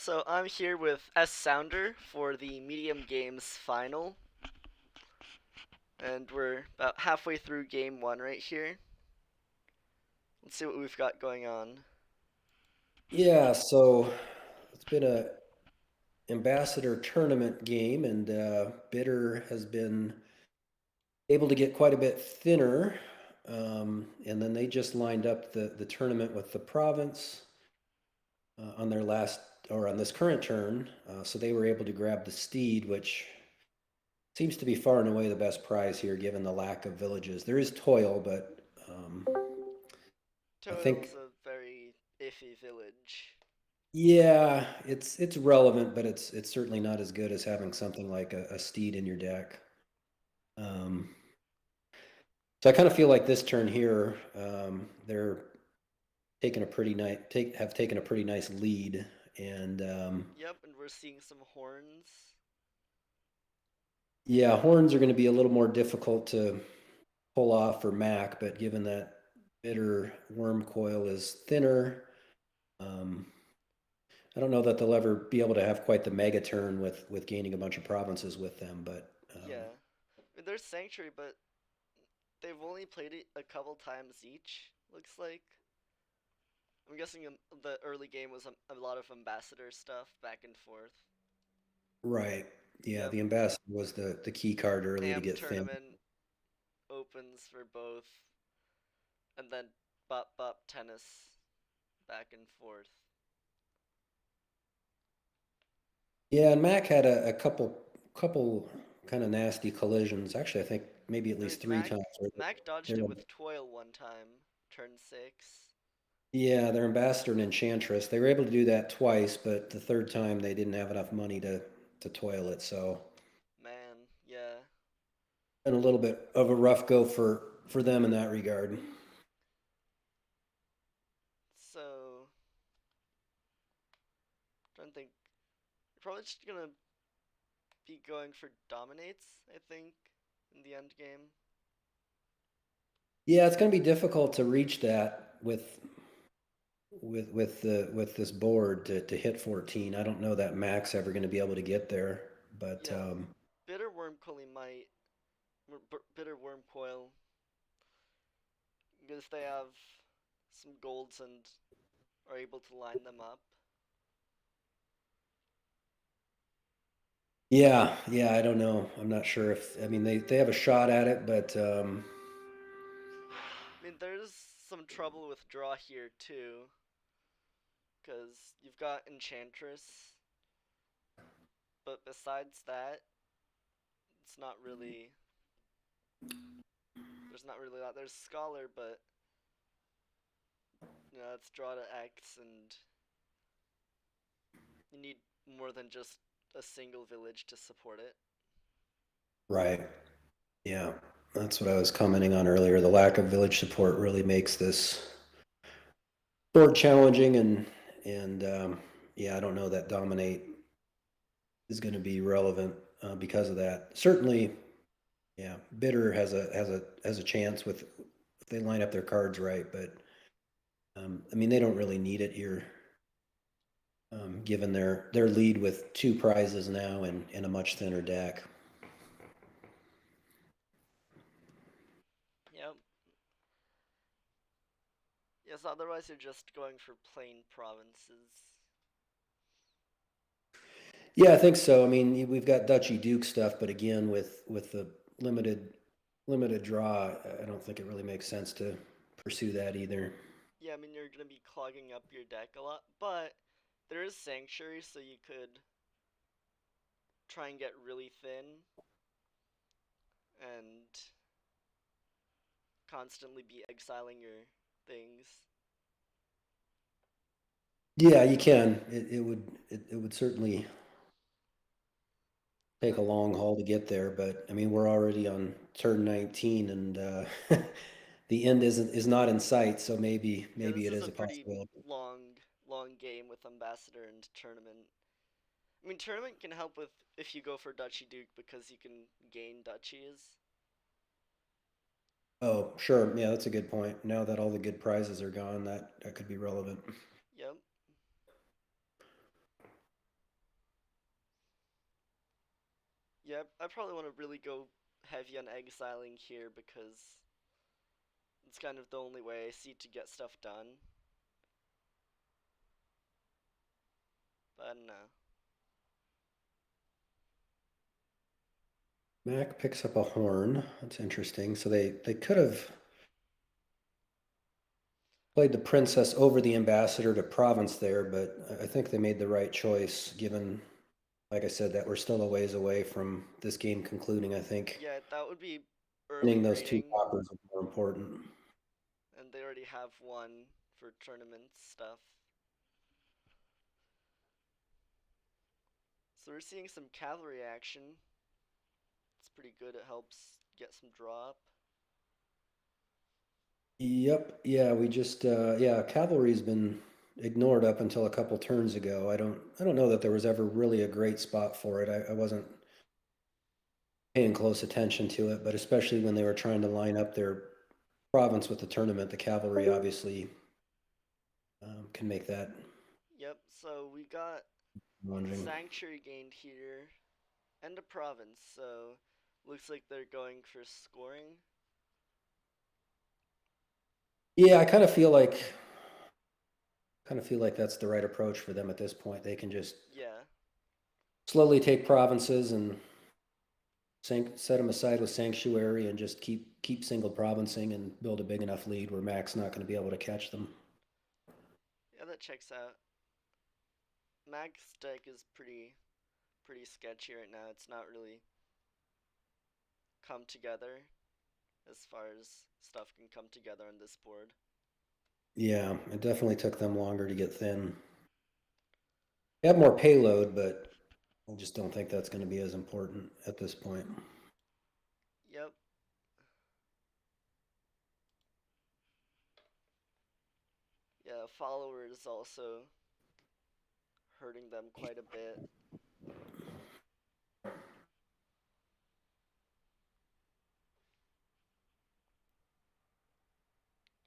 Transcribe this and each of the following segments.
So I'm here with SSounder for the Medium Games final, and we're about halfway through game one right here. Let's see what we've got going on. Yeah, so it's been a ambassador tournament game, and Bitter has been able to get quite a bit thinner. And then they just lined up the tournament with the province on their last or on this current turn. So they were able to grab the steed, which seems to be far and away the best prize here, given the lack of villages. There is toil, but I think Toil's a very iffy village. yeah, it's relevant, but it's certainly not as good as having something like a steed in your deck. Um, so I kind of feel like this turn here, they're taking a pretty nice have taken a pretty nice lead, and Yep, and we're seeing some horns. yeah, horns are going to be a little more difficult to pull off for Mac, but given that bitter worm coil is thinner, um, I don't know that they'll ever be able to have quite the mega turn with gaining a bunch of provinces with them, but Yeah. There's Sanctuary, but they've only played it a couple times each, looks like. I'm guessing the early game was a lot of ambassador stuff back and forth. right. Yeah, Yep. the ambassador was the key card early to Amp get thin. tournament opens for both, and then bop bop tennis back and forth. Yeah, and Mac had a couple kind of nasty collisions. Actually, I think maybe at I least mean, three times. Mac dodged They're, it with Toil one time, turn six. yeah, their ambassador and enchantress. They were able to do that twice, but the third time they didn't have enough money to toil it. So Man, yeah. been a little bit of a rough go for them in that regard. So, trying to think. You're probably just gonna be going for dominates, I think, in the end game. Yeah, it's going to be difficult to reach that with this board to hit 14. I don't know that Mac's ever going to be able to get there, but Yeah, Bitterwurmcoil might. Bitterwurmcoil, because they have some golds and are able to line them up. yeah, I don't know. I'm not sure if I mean they have a shot at it, but I mean, there's some trouble with draw here too, because you've got Enchantress, but besides that, it's not really. There's not really a lot. There's Scholar, but it's draw to X, and you need more than just a single village to support it. right. Yeah, that's what I was commenting on earlier. The lack of village support really makes this board challenging, and yeah, I don't know that dominate is going to be relevant because of that. Certainly, yeah, bitter has a chance with if they line up their cards right, but I mean they don't really need it here. Given their lead with two prizes now and in a much thinner deck. Yep. Yes, otherwise you're just going for plain provinces. Yeah, I think so. I mean, we've got Dutchy Duke stuff, but again, with the limited limited draw, I don't think it really makes sense to pursue that either. Yeah, I mean, you're gonna be clogging up your deck a lot, but there is Sanctuary, so you could try and get really thin and constantly be exiling your things. Yeah, you can. It would certainly take a long haul to get there, but I mean, we're already on turn 19, and the end is not in sight. So Yeah, maybe this it is is a a pretty possibility. long game with Ambassador and Tournament. I mean, Tournament can help with if you go for Duchy Duke because you can gain duchies. Oh, sure. Yeah, that's a good point. Now that all the good prizes are gone, that could be relevant. Yep. Yeah, I probably want to really go heavy on exiling here because it's kind of the only way I see to get stuff done. But I don't know. Mac picks up a horn. That's interesting. So they could have played the princess over the ambassador to province there, but I think they made the right choice given, like I said, that we're still a ways away from this game concluding. I think Yeah, that would be early winning those two breeding, toppers is more important. and they already have one for tournament stuff. So we're seeing some cavalry action. It's pretty good. It helps get some draw up. Yep. Yeah, we just yeah, cavalry's been ignored up until a couple turns ago. I don't know that there was ever really a great spot for it. I wasn't paying close attention to it, but especially when they were trying to line up their province with the tournament, the cavalry obviously can make that Yep, so we got challenging. sanctuary gained here and a province, so looks like they're going for scoring. Yeah, I kind of feel like that's the right approach for them at this point. They can just Yeah. slowly take provinces and set them aside with sanctuary and just keep single provincing and build a big enough lead where Mac's not going to be able to catch them. Yeah, that checks out. Mag's deck is pretty sketchy right now. It's not really come together as far as stuff can come together on this board. Yeah, it definitely took them longer to get thin. They have more payload, but I just don't think that's going to be as important at this point. Yep. Yeah, follower is also hurting them quite a bit.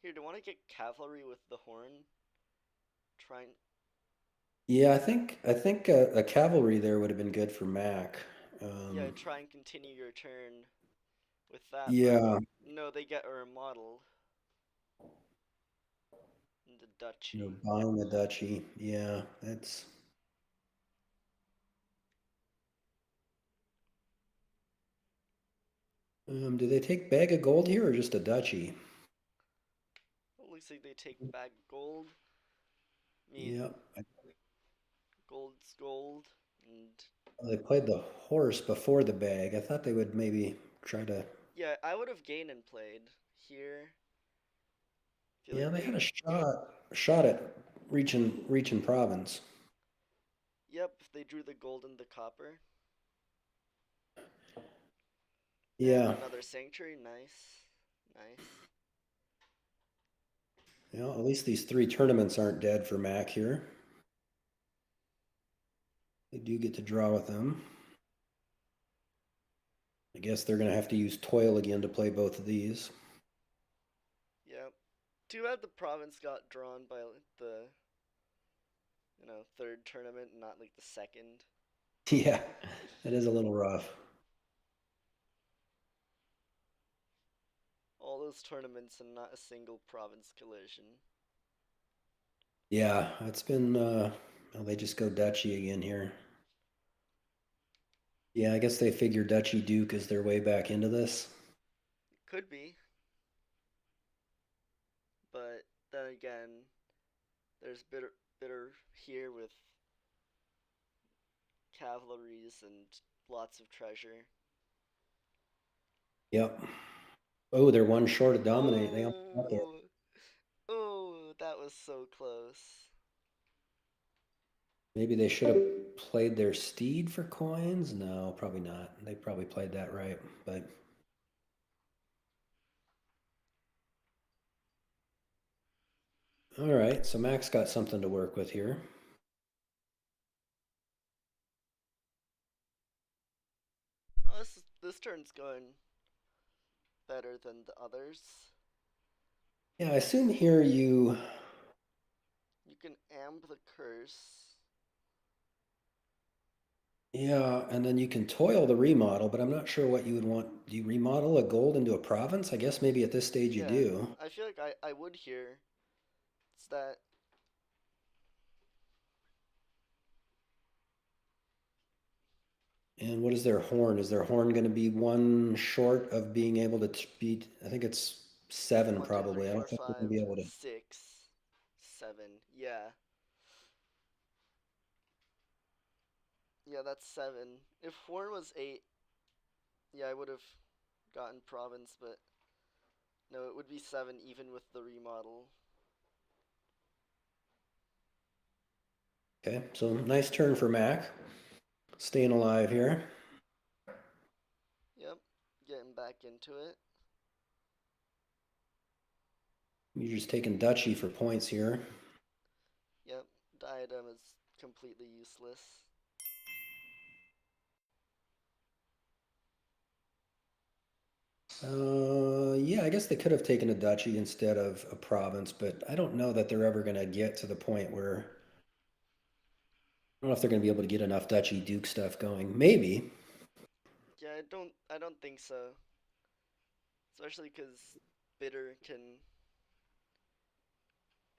Here, do you want to get cavalry with the horn? Trying, Yeah, I think a cavalry there would have been good for Mac. yeah, Um, try and continue your turn with that, but yeah, no, they get a remodel in the duchy. buying the duchy. Yeah, that's. Do they take bag of gold here or just a duchy? It looks like they take back gold. I mean, Yeah, gold's gold, and they played the horse before the bag. I thought they would maybe try to. yeah, I would have gained and played here. Feel Yeah, like they had they, a shot at reaching province. yep, they drew the gold and the copper, and Yeah, another sanctuary. Nice, nice. at least these three tournaments aren't dead for Mac here. They do get to draw with them. I guess they're going to have to use toil again to play both of these. Yep. Too bad the province got drawn by the third tournament, not like the second. Yeah, that is a little rough. All those tournaments and not a single province collision. Yeah, it's been. Well, they just go Duchy again here. Yeah, I guess they figure Duchy Duke is their way back into this. Could be, but then again, there's bitter here with cavalries and lots of treasure. Yep. Oh, they're one short of dominate. They almost got there. Oh, oh, that was so close. Maybe they should have played their steed for coins. No, probably not. They probably played that right, but all right. So Max got something to work with here. Oh, this turn's going better than the others. Yeah, I assume here you. You can amp the curse. Yeah, and then you can toil the remodel, but I'm not sure what you would want. Do you remodel a gold into a province? I guess maybe at this stage you Yeah, do. I feel like I would here. It's that And what is their horn? Is their horn going to be one short of being able to beat? I think it's seven one, two, three, probably. I four, don't think they're going five, to be able to. 6, 7. Yeah, yeah, that's 7. If Horn was 8, yeah, I would have gotten province, but no, it would be 7 even with the remodel. Okay, so nice turn for Mac. Staying alive here. Yep, getting back into it. You're just taking duchy for points here. Yep, diadem is completely useless. Yeah, I guess they could have taken a duchy instead of a province, but I don't know that they're ever going to get to the point where I don't know if they're going to be able to get enough duchy duke stuff going. Maybe. Yeah, I don't think so. Especially because Bitter can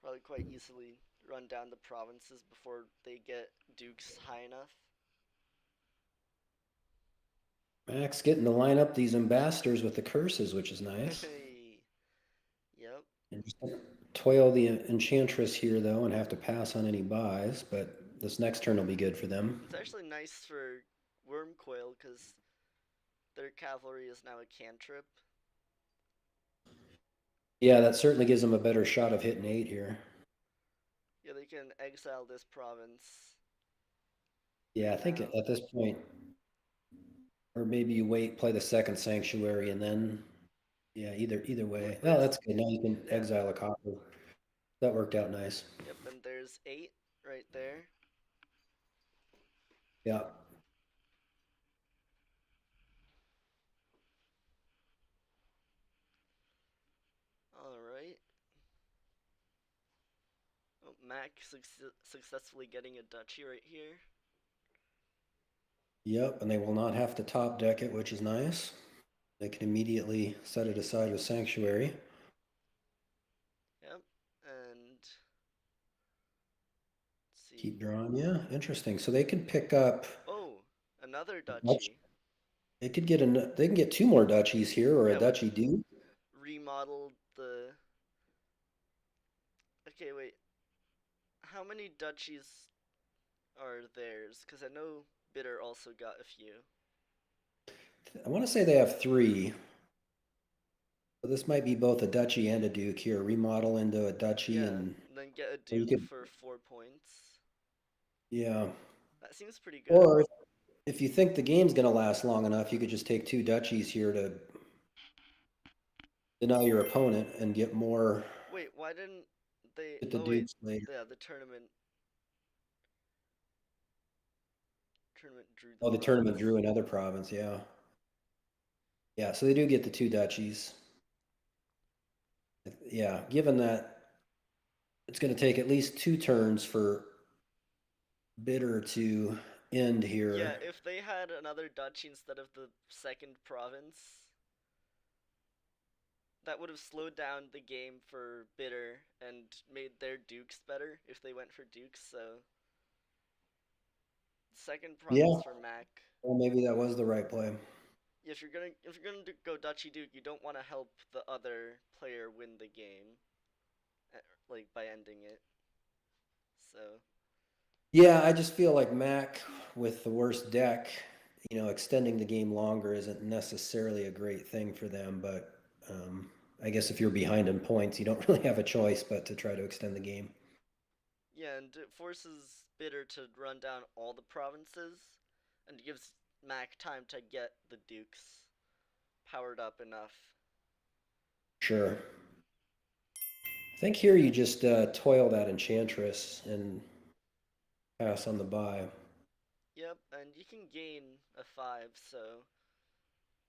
probably quite easily run down the provinces before they get dukes high enough. Mac's getting to line up these ambassadors with the curses, which is nice. Hey, yep. And just toil the enchantress here though, and have to pass on any buys. But this next turn will be good for them. It's actually nice for Wormcoil because their cavalry is now a cantrip. Yeah, that certainly gives them a better shot of hitting 8 here. Yeah, they can exile this province Yeah, I think now. at this point, or maybe you wait, play the second sanctuary, and then yeah, either Wait, way. Oh, wait. that's good. Now you can Yeah. exile a copper. That worked out nice. Yep. And there's 8 right there. Yeah. All right. Oh, Mac successfully getting a duchy right here. Yep, and they will not have to top deck it, which is nice. They can immediately set it aside with sanctuary. Yep. And let's Keep see. drawing. Yeah, interesting. So they could pick up Oh, another a Dutch. duchy. They could get they can get two more duchies here or a Yeah, with duchy duke. remodeled the. Okay, wait. How many duchies are theirs? Because I know Bitter also got a few. I want to say they have three. So this might be both a duchy and a duke here. Remodel into a duchy Yeah, and and then get a or you duke could for 4 points. yeah. That seems pretty good. Or if you think the game's gonna last long enough, you could just take two duchies here to deny your opponent and get more Wait, why didn't they? get the Oh wait, dukes later. yeah, the tournament drew the Oh, the tournament province. drew another province, yeah. Yeah, so they do get the two duchies. Yeah, given that it's gonna take at least two turns for Bitter to end Yeah, here. if they had another duchy instead of the second province, that would have slowed down the game for Bitter and made their dukes better if they went for dukes. So second Yeah, province for Mac. well maybe that was the right play. If you're gonna go duchy duke, you don't want to help the other player win the game, like by ending it. So Yeah, I just feel like Mac with the worst deck, extending the game longer isn't necessarily a great thing for them, but I guess if you're behind in points, you don't really have a choice but to try to extend the game. yeah, and it forces Bitter to run down all the provinces, and gives Mac time to get the dukes powered up enough. Sure. I think here you just toil that Enchantress and pass on the buy. Yep, and you can gain a 5, so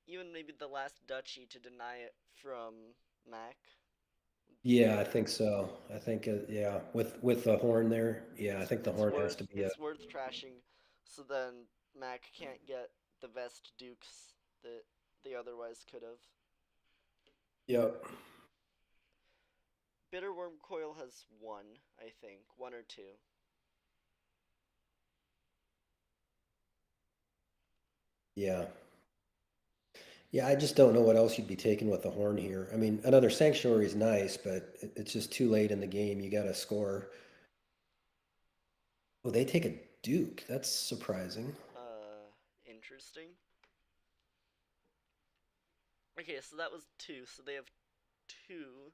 even maybe the last duchy to deny it from Mac would be Yeah, I good. think so. I think with the horn there, yeah, I It's think the it's horn has to worth be a it's worth trashing, so then Mac can't get the best dukes that they otherwise could have. Yep. Bitterwurmcoil has one, I think, one or two. Yeah. Yeah, I just don't know what else you'd be taking with the horn here. I mean, another sanctuary is nice, but it's just too late in the game. You got to score. Oh, they take a Duke. That's surprising. Interesting. Okay, so that was two. So they have two.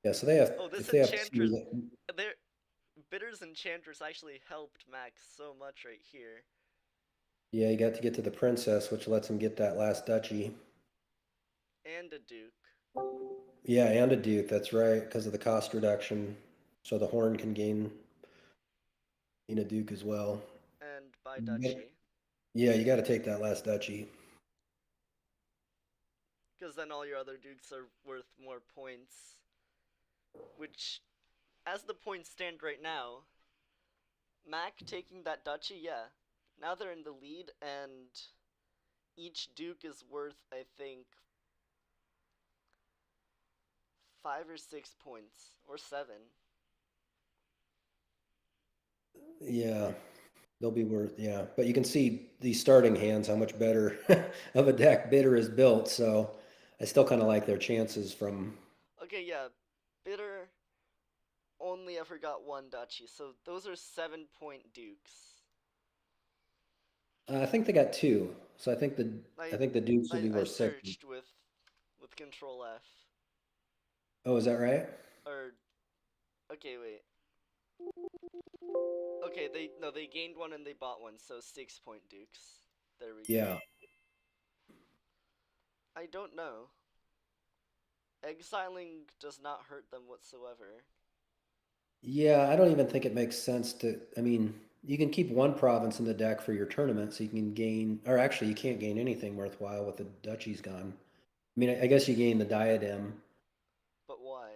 Yeah, so they have, Oh, this if they have Enchantress. two, Their Bitter's Enchantress actually helped Max so much right here. yeah, you got to get to the princess, which lets him get that last duchy. And a Duke. Yeah, and a Duke. That's right, because of the cost reduction. So the horn can gain a Duke as well. And by Yep. Duchy. Yeah, you got to take that last duchy. Because then all your other Dukes are worth more points. Which, as the points stand right now, Mac taking that Duchy, yeah. Now they're in the lead, and each Duke is worth, I think, 5 or 6 points. Or 7. Yeah, they'll be worth, yeah. But you can see these starting hands, how much better of a deck Bitter is built. So I still kind of like their chances from, Okay, yeah. Bitter only ever got one Duchy, so those are 7 point Dukes. I think they got two. So I I think the Dukes will be I worth six. searched with Control F. Oh, is that right? Or okay, wait. Okay, they no, they gained one and they bought one, so 6 point Dukes. There we go. Yeah. I don't know. Exiling does not hurt them whatsoever. Yeah, I don't even think it makes sense to, I mean, you can keep one province in the deck for your tournament so you can gain, or actually you can't gain anything worthwhile with the duchies gone. I mean, I guess you gain the diadem. But why?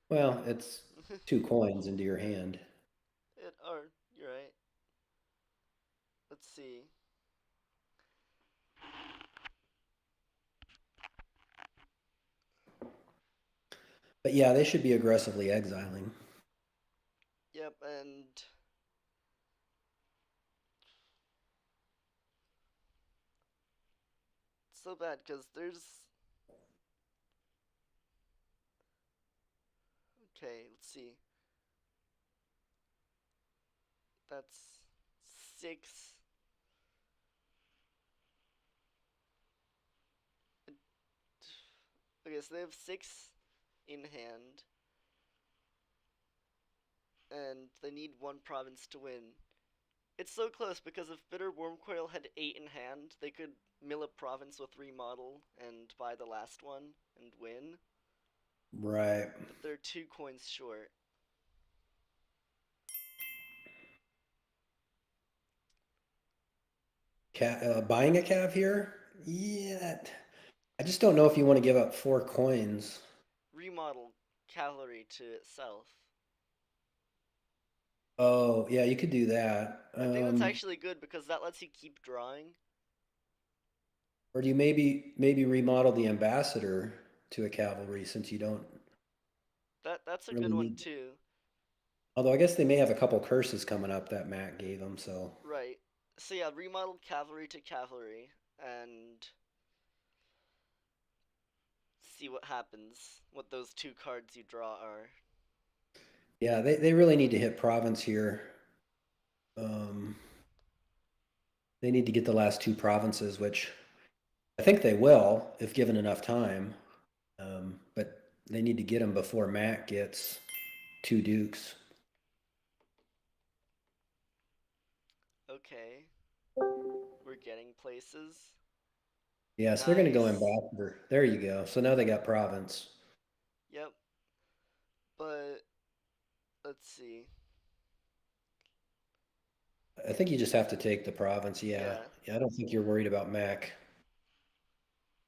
Well, it's 2 coins into your hand. Or you're right. Let's see. But yeah, they should be aggressively exiling. Yep, and it's so bad because there's okay. Let's see. That's 6. Okay, so they have 6 in hand, and they need one province to win. It's so close because if Bitter Wormcoil had 8 in hand, they could mill a province with remodel and buy the last one and win. Right. But they're 2 coins short. Buying a cav here? Yeah. I just don't know if you want to give up 4 coins. Remodel cavalry to itself. Oh, yeah, you could do that. I think that's actually good because that lets you keep drawing. Or do you maybe remodel the ambassador to a cavalry since you don't That's a good really one need. too. Although I guess they may have a couple curses coming up that Matt gave them, so Right. So yeah, remodeled cavalry to cavalry and see what happens. What those 2 cards you draw are. yeah, they really need to hit province here. Um, they need to get the last 2 provinces, which I think they will if given enough time. But they need to get them before Matt gets 2 dukes. Okay, we're getting places. Yeah, so they're going to go Nice. ambassador. There you go. So now they got province. Yep. But let's see. I think you just have to take the province. Yeah. Yeah. Yeah, I don't think you're worried about Mac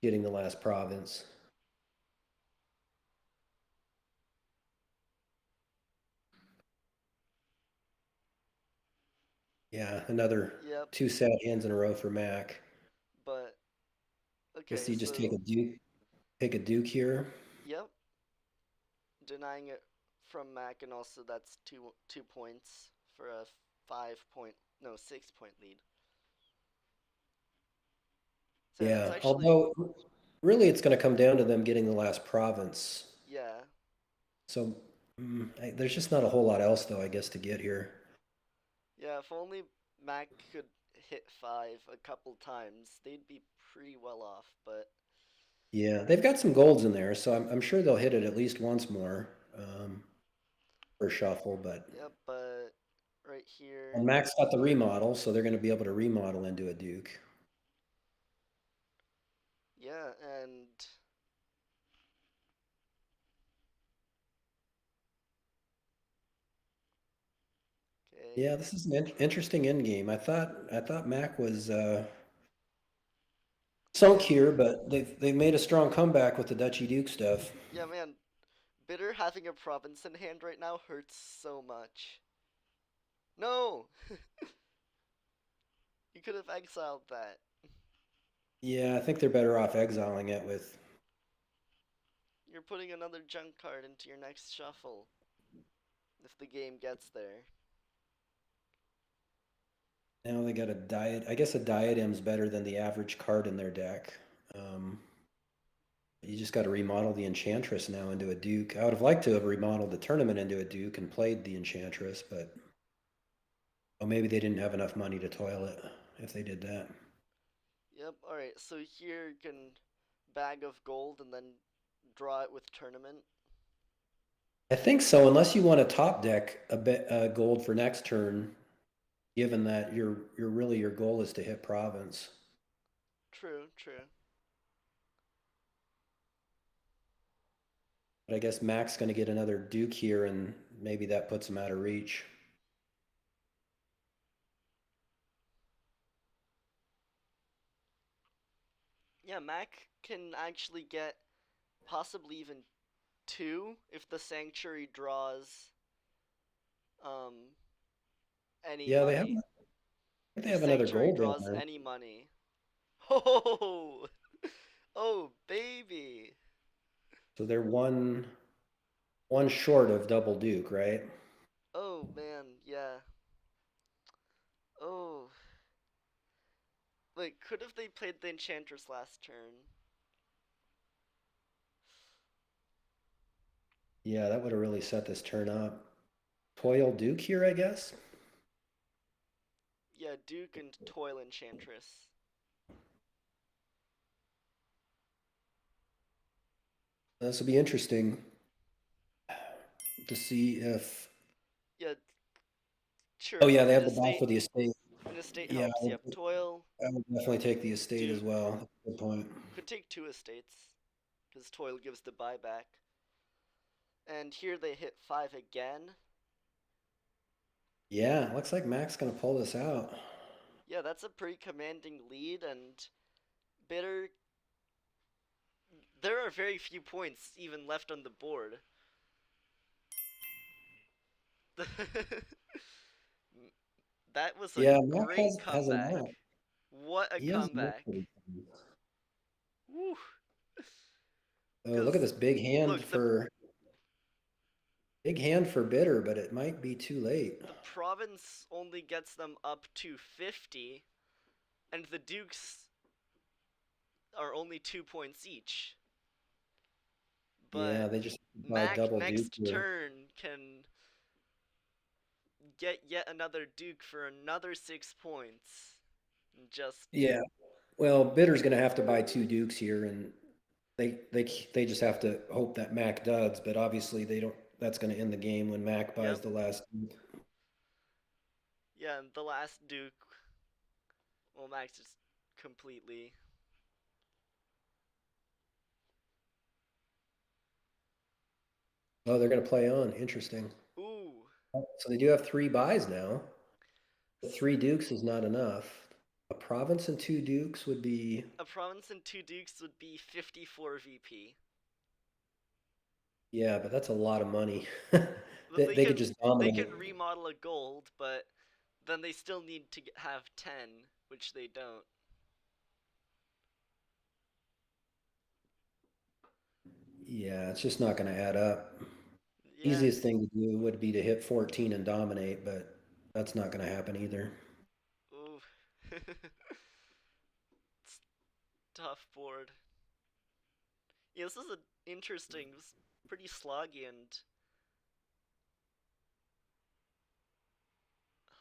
getting the last province. Yeah, another Yep, two sad hands in a row for Mac. but Guess okay, you just so take a Duke here. yep, denying it from Mac, and also that's 2 points for a 5 point, no, 6 point lead. So yeah, it's Yeah, actually although really it's going to come down to them getting the last province. yeah, So there's just not a whole lot else though, I guess, to get here. yeah. If only Mac could hit five a couple times, they'd be pretty well off. But Yeah, they've got some golds in there, so I'm sure they'll hit it at least once more per shuffle. But yep, but right here, and Mac's got the remodel, so they're going to be able to remodel into a Duke. yeah, and okay, Yeah, this is an interesting end game. I thought Mac was sunk man, here, but they've made a strong comeback with the Dutchy Duke stuff. yeah, man. Bitter having a province in hand right now hurts so much. No, you could have exiled that. Yeah, I think they're better off exiling it with. You're putting another junk card into your next shuffle if the game gets there. Now they got a diet. I guess a diadem's better than the average card in their deck. Um, you just got to remodel the Enchantress now into a Duke. I would have liked to have remodeled the tournament into a Duke and played the Enchantress, but oh, maybe they didn't have enough money to toil it if they did that. Yep, alright, so here you can bag of gold and then draw it with tournament. I think so, unless you want to top deck a bit gold for next turn, given that your really your goal is to hit province. True, true. But I guess Mac's going to get another Duke here, and maybe that puts him out of reach. Yeah, Mac can actually get possibly even two if the Sanctuary draws um any Yeah, money. they If have another Sanctuary gold down draws there, any money. Oh, oh baby. so they're one short of double Duke, right? Oh man, yeah. Oh, like could have they played the Enchantress last turn? Yeah, that would have really set this turn up. Toil Duke here, I guess. Yeah, Duke and Toil Enchantress. This will be interesting to see if. Yeah, Oh sure. yeah, they have the buy for the estate. An estate Yeah, helps. Yep, Toil, I would definitely take the estate as Duke. well. Good point. Could take two estates, because Toil gives the buyback. And here they hit five again. Yeah, looks like Mac's gonna pull this out. Yeah, that's a pretty commanding lead, and Bitter. There are very few points even left on the board. That was a Yeah, Mac great has a comeback. lot. What a He has a lot. comeback. Woo. Oh, look at Because, this look, big hand for Bitter, but it might be too late. the province only gets them up to 50, and the Dukes are only 2 points each. Yeah, But they just buy Mac double Duke next here. turn can get yet another Duke for another 6 points. Just, Yeah. Well, Bitter's gonna have to buy two Dukes here, and they just have to hope that Mac does. But obviously, they don't. That's gonna end the game when Mac buys yep. the last Duke. Yeah, and the last Duke, well, Max just completely. Oh, they're gonna play on. Interesting. Ooh. So they do have three buys now. But three Dukes is not enough. A province and two Dukes would be. A province and two Dukes would be 54 VP. Yeah, but that's a lot of money. But They could just they dominate. could remodel a gold, but then they still need to have 10, which they don't. Yeah, it's just not going to add up. Yeah. Easiest thing to do would be to hit 14 and dominate, but that's not going to happen either. Ooh. It's tough board. Yeah, this is an interesting, pretty sloggy and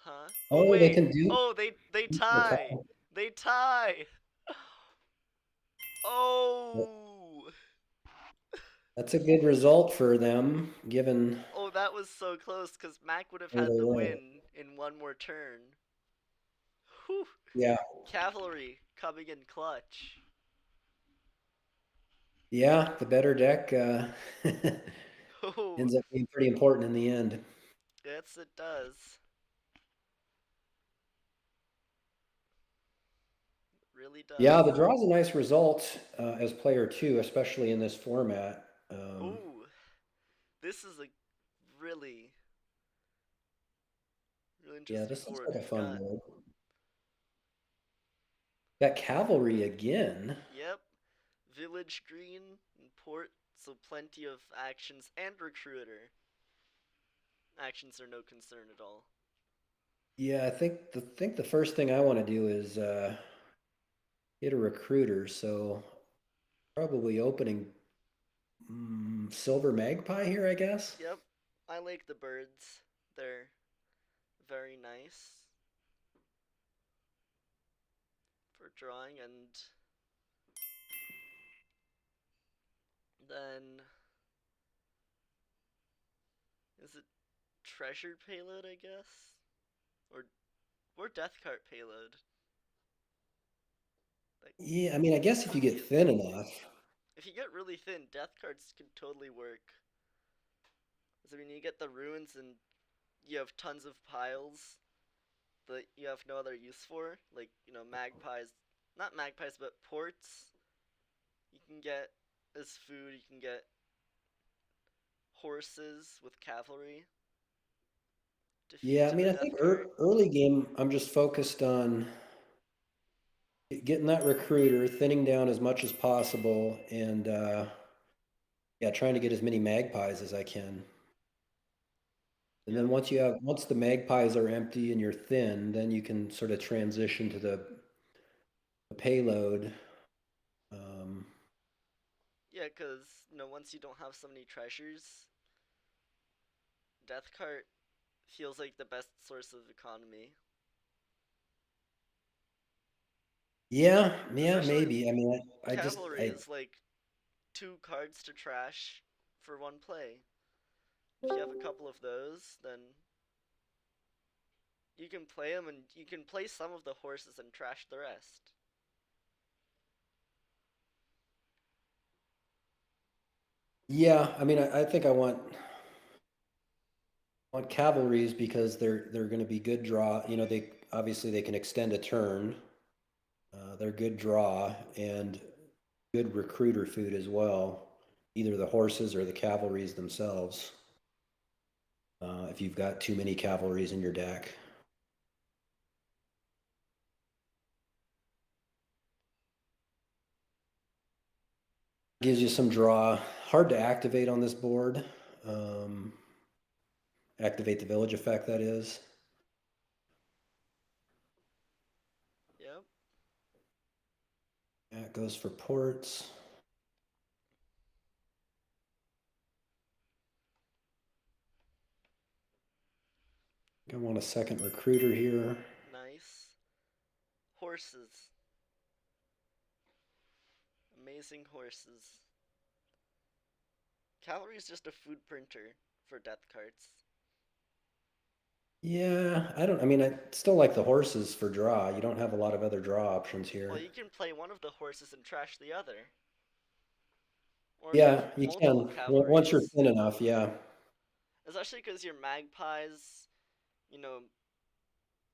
huh? Oh Oh, they wait. can do Oh, they the tie. top. They tie. Oh. That's a good result for them, given Oh, that was so close because Mac would have where had they the were. win in one more turn. Whew. Yeah, Cavalry coming in clutch. yeah, the better deck Oh, ends up being pretty important in the end. yes, it does. It really Yeah, the does. draw's a nice result as player two, especially in this format. Oh, this is a really, really Yeah, interesting this looks board. like a We've fun got, board. Got cavalry again. yep, Village Green and Port, so plenty of actions, and Recruiter. Actions are no concern at all. Yeah, I think the first thing I want to do is get a recruiter. So probably opening silver magpie here, I guess. Yep, I like the birds. They're very nice for drawing, and then is it treasure payload, I guess? Or death cart payload. Like Yeah, I mean, I guess if you get thin enough. if you get really thin, death cards can totally work. 'Cause, I mean, you get the ruins and you have tons of piles that you have no other use for, like magpies, not magpies, but ports. You can get as food. You can get horses with cavalry. Yeah, Defeat I in a mean, I think death cart. early game, I'm just focused on getting that recruiter, thinning down as much as possible, and yeah, trying to get as many magpies as I can. And then Yep. once the magpies are empty and you're thin, then you can sort of transition to the payload. Um, Yeah, because once you don't have so many treasures, death cart feels like the best source of economy. yeah, Especially maybe. I mean, I just cavalry I is like two cards to trash for one play. If you have a couple of those, then you can play them and you can play some of the horses and trash the rest. yeah, I mean, I think I want cavalries because they're going to be good draw. They obviously they can extend a turn. They're good draw and good recruiter food as well. Either the horses or the cavalries themselves. If you've got too many cavalries in your deck. Gives you some draw. Hard to activate on this board. Um, Activate the village effect, that is. Yep. That goes for ports. I want a second recruiter here. Nice. Horses. Amazing horses. Cavalry is just a food printer for death cards. Yeah, I mean, I still like the horses for draw. You don't have a lot of other draw options Well, here. you can play one of the horses and trash the other. Or if you have Yeah, you multiple can. Once you're cavalries, thin enough, yeah. especially because your magpies, you know,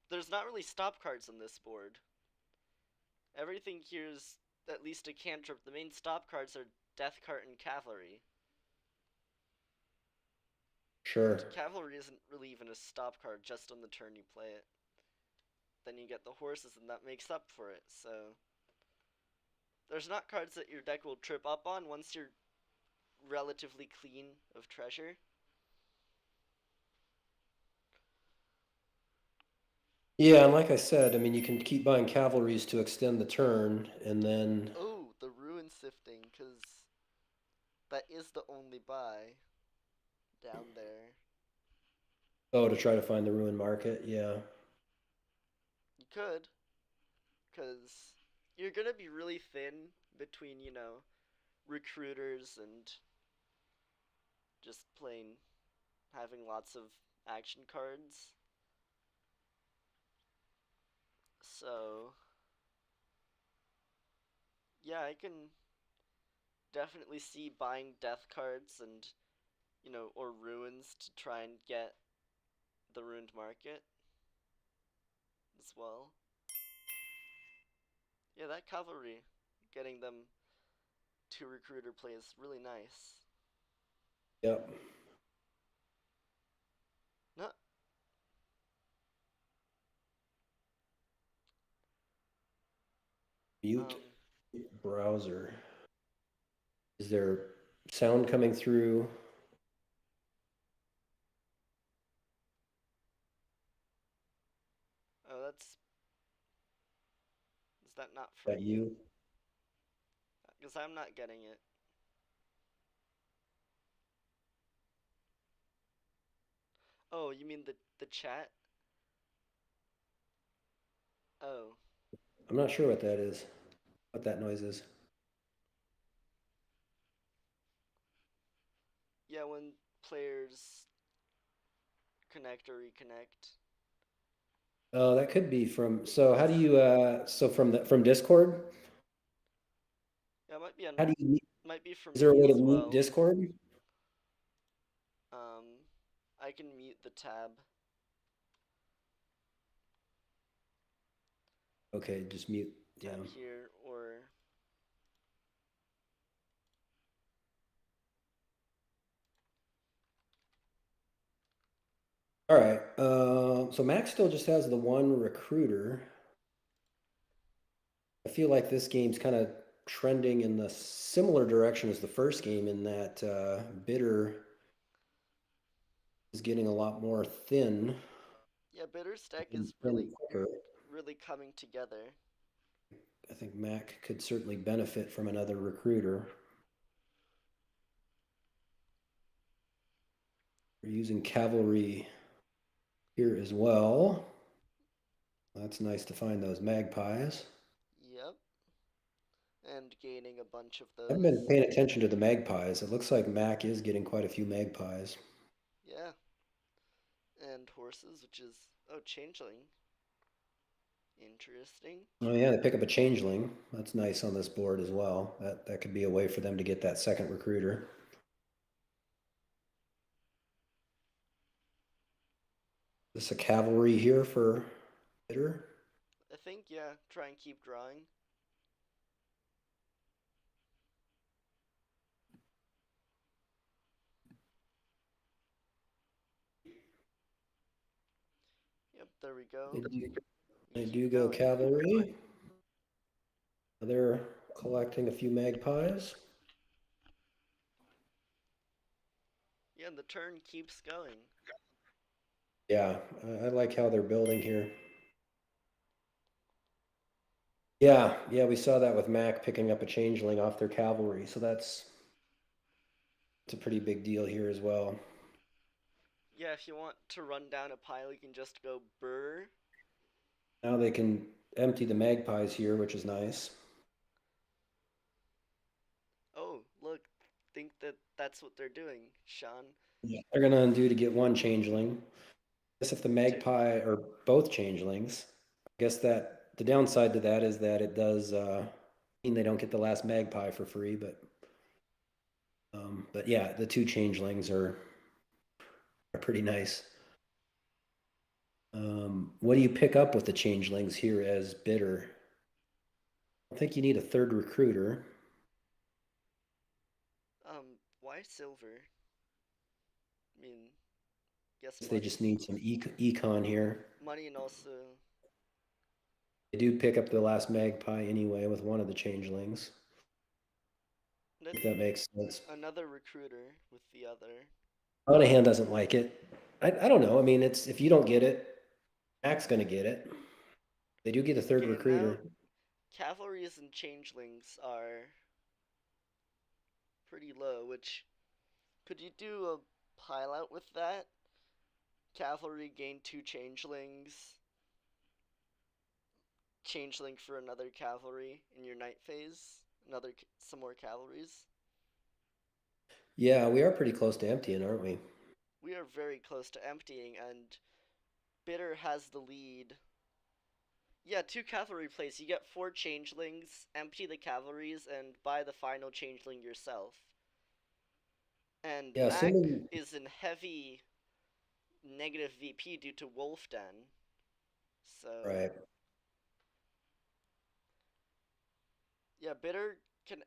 there's not really stop cards on this board. Everything here is at least a cantrip. The main stop cards are death cart and cavalry. And Sure. cavalry isn't really even a stop card just on the turn you play it. then you get the horses, and that makes up for it. So there's not cards that your deck will trip up on once you're relatively clean of treasure. Yeah, and like I said, I mean, you can keep buying cavalries to extend the turn, and then Oh, the ruin sifting, because that is the only buy down there. oh, to try to find the ruin market. Yeah, You could, because you're gonna be really thin between, recruiters and just plain having lots of action cards. So, yeah, I can definitely see buying death cards and, or ruins to try and get the ruined market as well. Yeah, that cavalry, getting them to recruiter play is really nice. yep. No, Mute um, browser. Is there sound coming through? oh, is that not from That you? you? Because I'm not getting it. Oh, you mean the chat? Oh, I'm not sure what that is. What that noise is. yeah, when players connect or reconnect. Oh, that could be from. So how do you? So from Discord? Yeah, it might be How do you? might be from Is there a me way to as mute well. Discord? Um, I can mute the Okay, just mute. Yeah. tab here, or All right. So Max still just has the one recruiter. I feel like this game's kind of trending in the similar direction as the first game in that Bitter is getting a lot more thin yeah, Bitter's deck and is really quicker. really coming together. I think Mac could certainly benefit from another recruiter. We're using cavalry here as well. That's nice to find those magpies. Yep, and gaining a bunch of I've been those. paying attention to the magpies. It looks like Mac is getting quite a few magpies. Yeah, and horses, which is changeling. Interesting. Oh yeah, they pick up a changeling. That's nice on this board as well. That could be a way for them to get that second recruiter. This a cavalry here for hitter. I think, yeah, try and keep drawing. Yep, there we They go. do, You they keep do go going. cavalry. They're collecting a few magpies. Yeah, and the turn keeps going. Yeah, I like how they're building here. Yeah, yeah, we saw that with Mac picking up a changeling off their cavalry, so it's a pretty big deal here as well. Yeah, if you want to run down a pile, you can just go burr. Now they can empty the magpies here, which is nice. Oh, look, think that that's what they're doing, Sean. Yeah. They're gonna undo to get one changeling. I guess if the Two. magpie or both changelings, I guess that the downside to that is that it does mean they don't get the last magpie for free, but yeah, the two changelings are pretty nice. What do you pick up with the changelings here as bitter? I think you need a third recruiter. Why silver? I mean, guess They just need some econ here. money and also They do pick up the last magpie anyway with one of the changelings. Then If that makes sense. another recruiter with the other. Monahan doesn't like it. I don't know. I mean, it's if you don't get it, Mac's gonna get it. They do get a third Okay, now recruiter. cavalries and changelings are pretty low, which could you do a pile out with that? Cavalry gain two changelings, changeling for another cavalry in your night phase, some more cavalries. Yeah, we are pretty close to emptying, aren't we? We are very close to emptying, and Bitter has the lead. Yeah, two cavalry plays. You get four changelings, empty the cavalries, and buy the final changeling yourself. And Yeah, Mac assuming is in heavy negative VP due to Wolf Den. So, right. yeah, Bitter can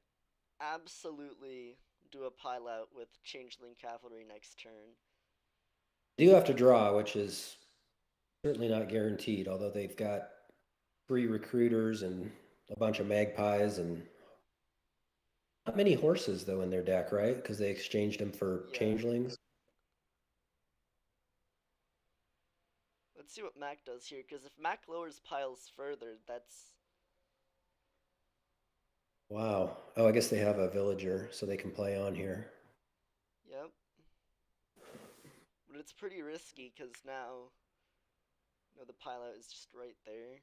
absolutely do a pile out with Changeling Cavalry next turn. They do have to draw, which is certainly not guaranteed, although they've got three recruiters and a bunch of magpies and not many horses though in their deck, right? Because they exchanged them for Yeah. changelings. Let's see what Mac does here, because if Mac lowers piles further, that's. Wow. Oh, I guess they have a villager, so they can play on here. Yep. But it's pretty risky, because now, the pile out is just right there.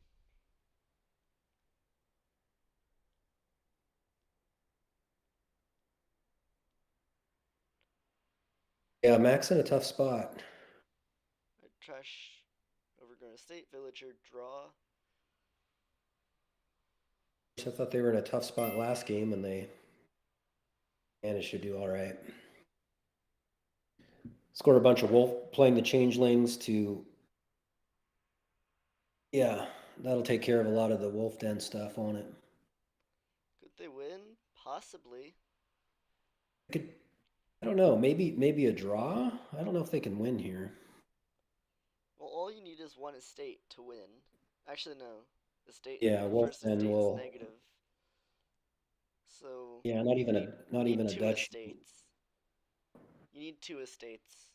Yeah, Mac's in a tough spot. Trash overgrown estate, villager, draw. I thought they were in a tough spot last game, and they managed to do all right. Scored a bunch of wolf playing the changelings to, yeah, that'll take care of a lot of the wolf den stuff on it. Could they win? Possibly. I could, I don't know, maybe a draw. I don't know if they can win here. Well, all you need is one estate to win. Actually, no. Yeah, The wolf first den estate's will. negative. So Yeah, you not need even a two duchy. estates. You need two estates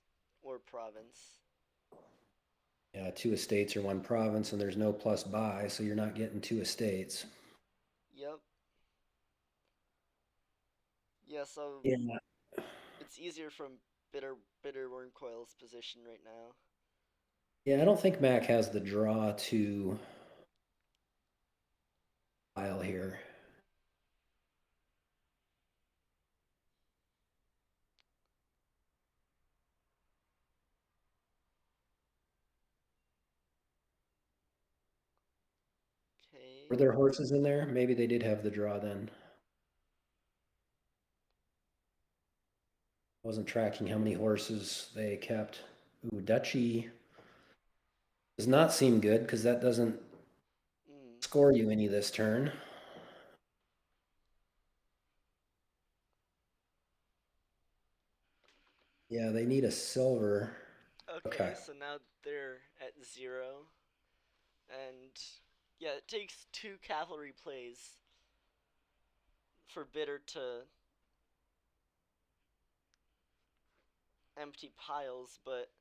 or province. Yeah, two estates or one province, and there's no plus buy, so you're not getting two estates. Yep. Yeah, so Yeah. it's easier from Bitterwurmcoil's position right now. Yeah, I don't think Mac has the draw to file here. Were Okay. there horses in there? Maybe they did have the draw then. I wasn't tracking how many horses they kept. Ooh, duchy does not seem good because that doesn't Mm. score you any this turn. Yeah, they need a silver. Okay, Okay. so now they're at 0. And yeah, it takes two cavalry plays for Bitter to empty piles, but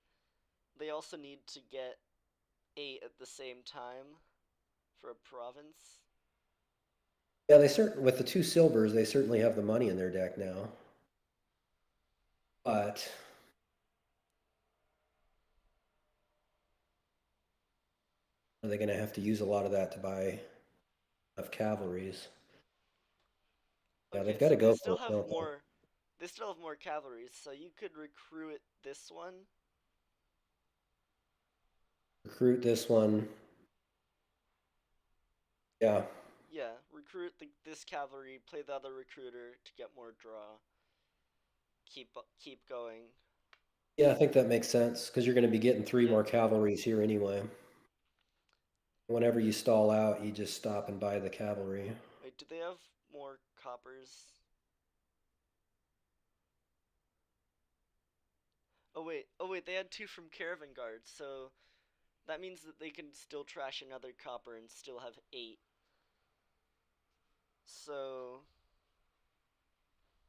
they also need to get 8 at the same time for a province. Yeah, they certainly with the two silvers, they certainly have the money in their deck now. But are they going to have to use a lot of that to buy enough cavalries? Yeah, they've Okay, got so to go for it, don't they? they still have more cavalries, so you could recruit this one. Recruit this one. Yeah. Yeah, recruit this cavalry, play the other recruiter to get more draw. Keep going. Yeah, I think that makes sense because you're going to be getting three Yep. more cavalries here anyway. Whenever you stall out, you just stop and buy the cavalry. Wait, do they have more coppers? Oh wait, they had two from Caravan Guard, so That means that they can still trash another copper and still have 8. So,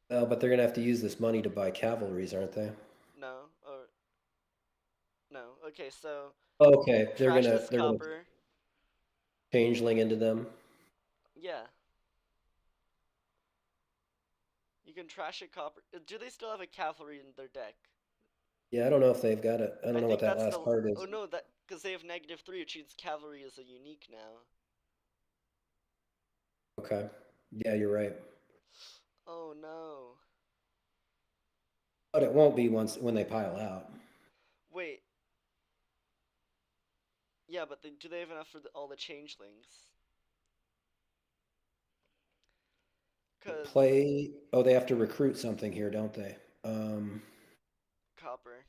But they're gonna have to use this money to buy cavalries, aren't they? no, or no. Okay, so Okay, trash this they're gonna copper. changeling into them. Yeah, you can trash a copper. Do they still have a cavalry in their deck? Yeah, I don't know if they've got it. I I don't know what think that that's last the. card Oh is. no, that because they have -3, which means cavalry is a unique now. Okay. Yeah, you're right. Oh no. But it won't be once when they pile out. Wait. Yeah, but do they have enough for all the changelings? Cause Play. Oh, they have to recruit something here, don't they? Um, copper.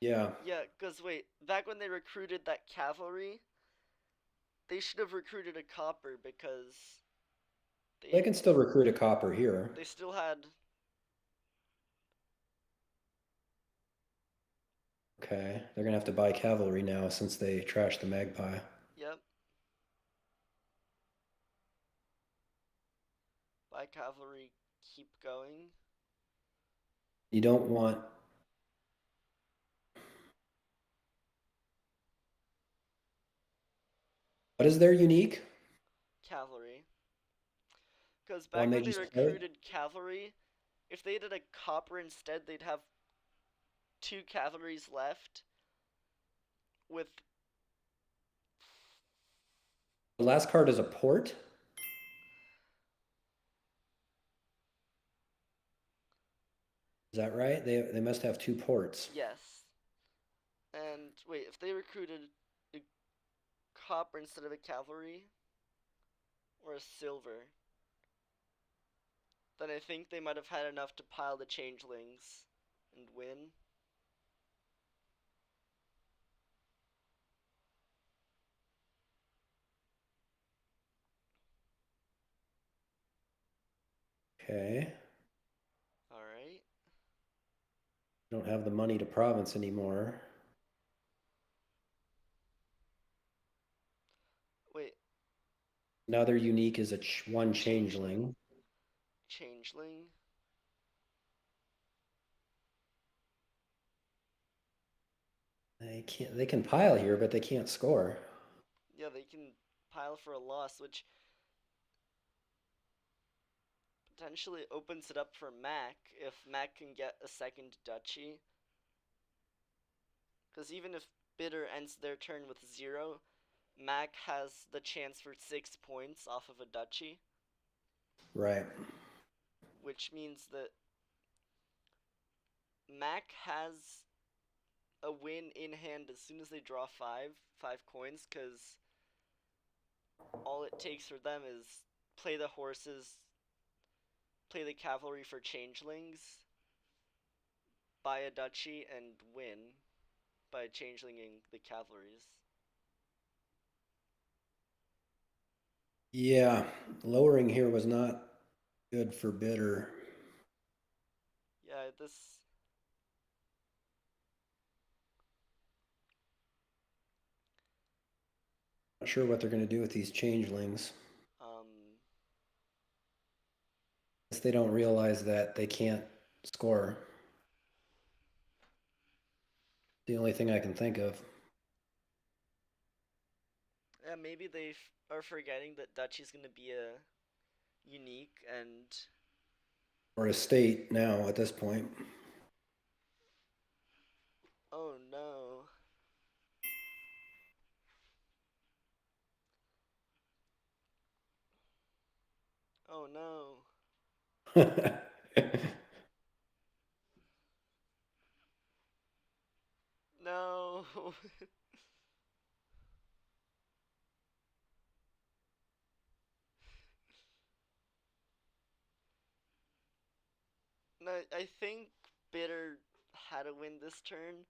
yeah. Yeah, cause wait, back when they recruited that cavalry, they should have recruited a copper because They they can still recruit a copper here. they still had. Okay. They're gonna have to buy cavalry now since they trashed the magpie. Yep, by cavalry, keep going. You don't want. What is their unique? Cavalry. Because One back they when they just play? recruited cavalry, if they did a copper instead, they'd have 2 cavalries left with. The last card is a port. Is that right? They must have two ports. Yes. And wait, if they recruited a copper instead of a cavalry, or a silver, then I think they might have had enough to pile the changelings and win. Okay. Alright. Don't have the money to province anymore. Wait, Now their unique is a one changeling? changeling. Changeling? They can't. They can pile here, but they can't score. Yeah, they can pile for a loss, which potentially opens it up for Mac if Mac can get a second duchy. Because even if Bitter ends their turn with 0, Mac has the chance for 6 points off of a duchy, Right. which means that Mac has a win in hand as soon as they draw five coins, because all it takes for them is play the horses, play the cavalry for changelings, buy a duchy, and win by changelinging the cavalries. Yeah. Lowering here was not good for Bitter. Yeah, this. Not sure what they're going to do with these changelings. Um, Guess they don't realize that they can't score. The only thing I can think of. yeah, maybe they are forgetting that duchy's gonna be a unique and. Or a state now at this point. Oh no. Oh no. No. No, I think Bitter had to win this turn.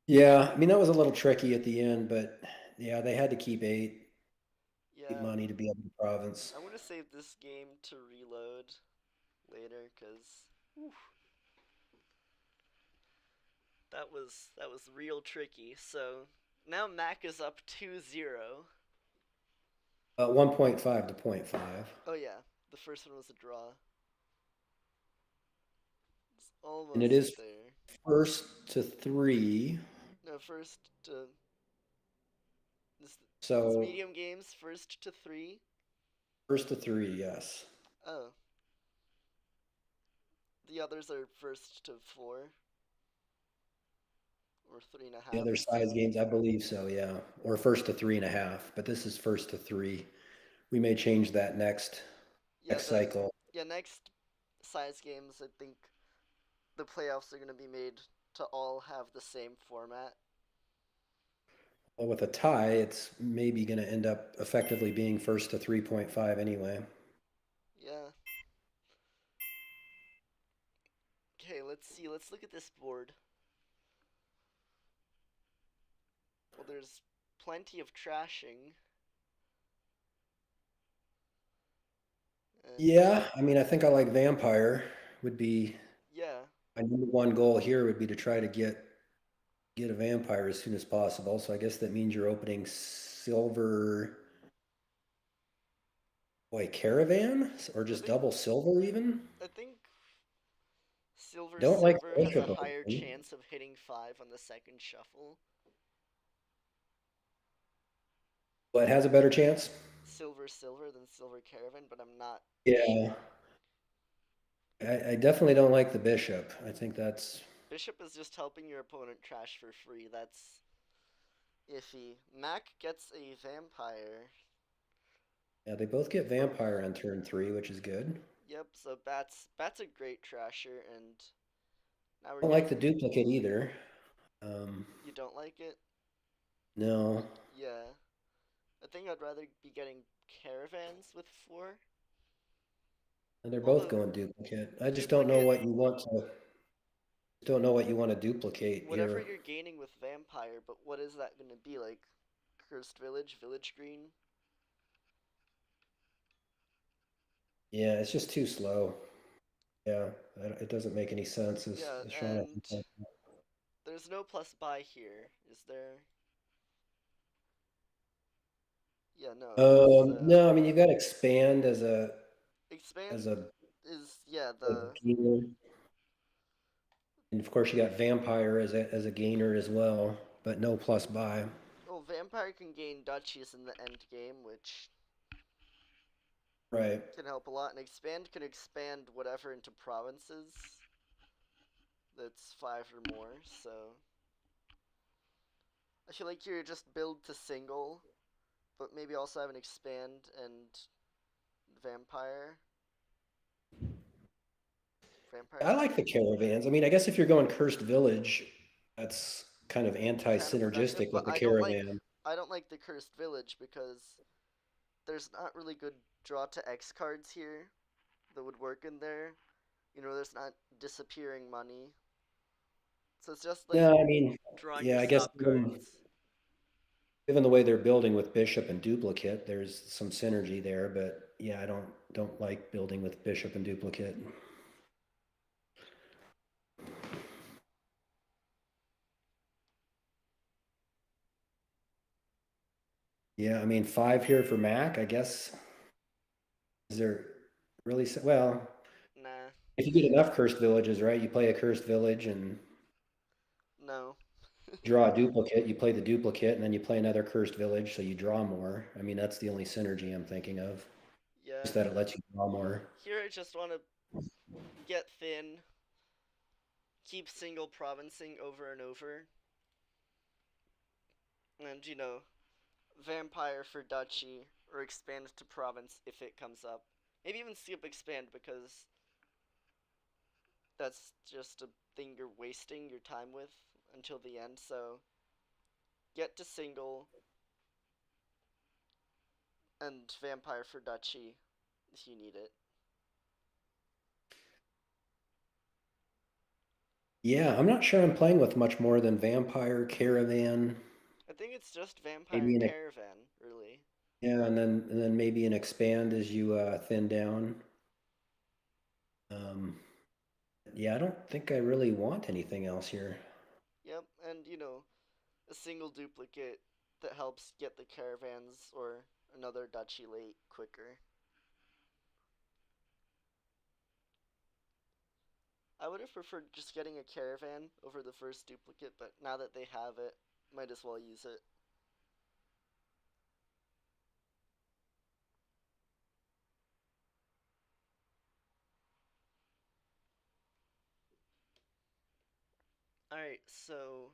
Yeah, I mean that was a little tricky at the end, but yeah, they had to keep eight Yeah, money to be able to province. I'm gonna save this game to reload later, cause that was real tricky. So now Mac is up 2-0. 1.5 to point 0.5. Oh yeah, the first one was a draw. It's And it almost is there. first to 3. No, first to it's So medium games. First to 3. first to 3, yes. Oh, the others are first to 4 or three and a The half. other size games, I believe so, yeah. Or first to 3.5, but this is first to 3. We may change that Yeah, next the cycle. next size games. I think the playoffs are gonna be made to all have the same format. Well, with a tie, it's maybe going to end up effectively being first to 3.5 anyway. Yeah. Okay, let's see. Let's look at this board. Well, there's plenty of trashing, and Yeah, I mean, I think I like Vampire would be yeah, my number one goal here would be to try to get a vampire as soon as possible. So I guess that means you're opening silver, boy, caravan or I just think double silver even. I think silver Don't like silver the has a bishop higher opening, chance of hitting 5 on the second shuffle. but has a better chance. Silver silver than silver caravan, but I'm not Yeah, sure. I definitely don't like the bishop. I think that's Bishop is just helping your opponent trash for free. That's iffy. Mac gets a vampire. yeah. They both get vampire on turn 3, which is good. Yep, so Bat's a great trasher, and now we're I don't like the getting. duplicate either. Um, You don't like it? no, Yeah. I think I'd rather be getting caravans with 4. and they're both Although going duplicate. I just don't know duplicate, what you want to. Don't know what you want to duplicate whatever here. you're gaining with vampire, but what is that gonna be like? Cursed village, village green. Yeah, it's just too slow. Yeah, it doesn't make any sense Yeah, as Sean. and there's no plus buy here, is there? Yeah, no. So No, I mean you got expand as a expand as a, is yeah a the gainer, and of course you got vampire as a gainer as well, but no plus buy. well vampire can gain duchies in the end game, which Right. can help a lot, and expand can expand whatever into provinces. That's 5 or more. So I feel like you're just build to single, but maybe also have an expand and vampire. I Vampire's like the caravans. I mean, I guess if you're going cursed village, that's kind of counterproductive, anti-synergistic but with the caravan. I don't like the cursed village because there's not really good draw to X cards here that would work in there. You know, there's not disappearing money. So it's just like No, I mean, drawing your yeah, I guess stop cards. given the way they're building with bishop and duplicate, there's some synergy there, but yeah, I don't like building with bishop and duplicate. Yeah, I mean, 5 here for Mac, I guess. Is there really, well, Nah, if you get enough cursed villages, right? You play a cursed village and no. draw a duplicate, you play the duplicate, and then you play another cursed village, so you draw more. I mean, that's the only synergy I'm thinking of. Yeah. Just that it lets you draw more. Here I just want to get thin, keep single provincing over and over, and vampire for duchy or expand to province if it comes up. Maybe even skip expand because that's just a thing you're wasting your time with until the end. So get to single and vampire for duchy if you need it. Yeah, I'm not sure I'm playing with much more than Vampire, Caravan, I think it's just vampire maybe an caravan, really. yeah, and then maybe an expand as you thin down. Um, yeah, I don't think I really want anything else here. Yep, and a single duplicate that helps get the caravans or another duchy late quicker. I would have preferred just getting a caravan over the first duplicate, but now that they have it, might as well use it. Alright, so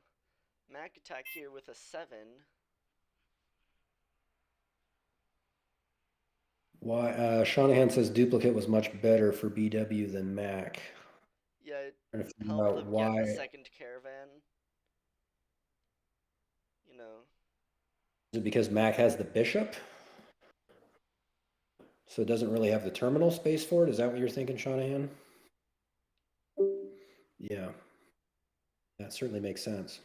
Mackattack here with a 7. Why? Shanahan says duplicate was much better for BW than Mac. Yeah, it Trying to figure helped out them get why. the second caravan. You know, Is it because Mac has the bishop? So it doesn't really have the terminal space for it? Is that what you're thinking, Shanahan? Yeah, that certainly makes sense.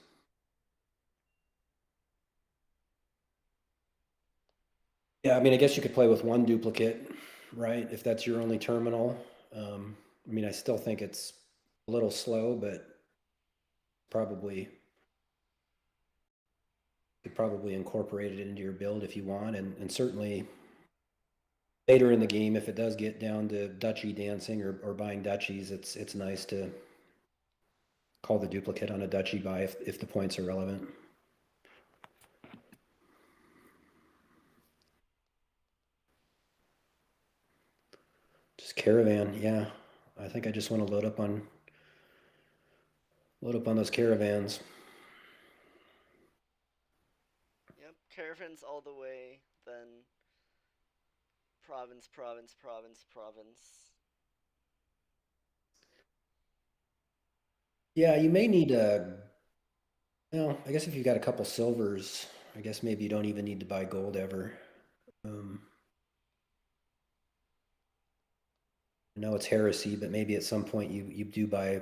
Yeah, I mean, I guess you could play with one duplicate, right? If that's your only terminal. I mean, I still think it's a little slow, but probably could probably incorporate it into your build if you want, and certainly later in the game, if it does get down to duchy dancing or buying duchies, it's nice to call the duplicate on a duchy buy if the points are relevant. Just caravan, yeah. I think I just want to load up on those caravans. yep, caravans all the way, then province, province, province, province. Yeah, you may need a. Well, I guess if you've got a couple silvers, I guess maybe you don't even need to buy gold ever. Um, I know it's heresy, but maybe at some point you do buy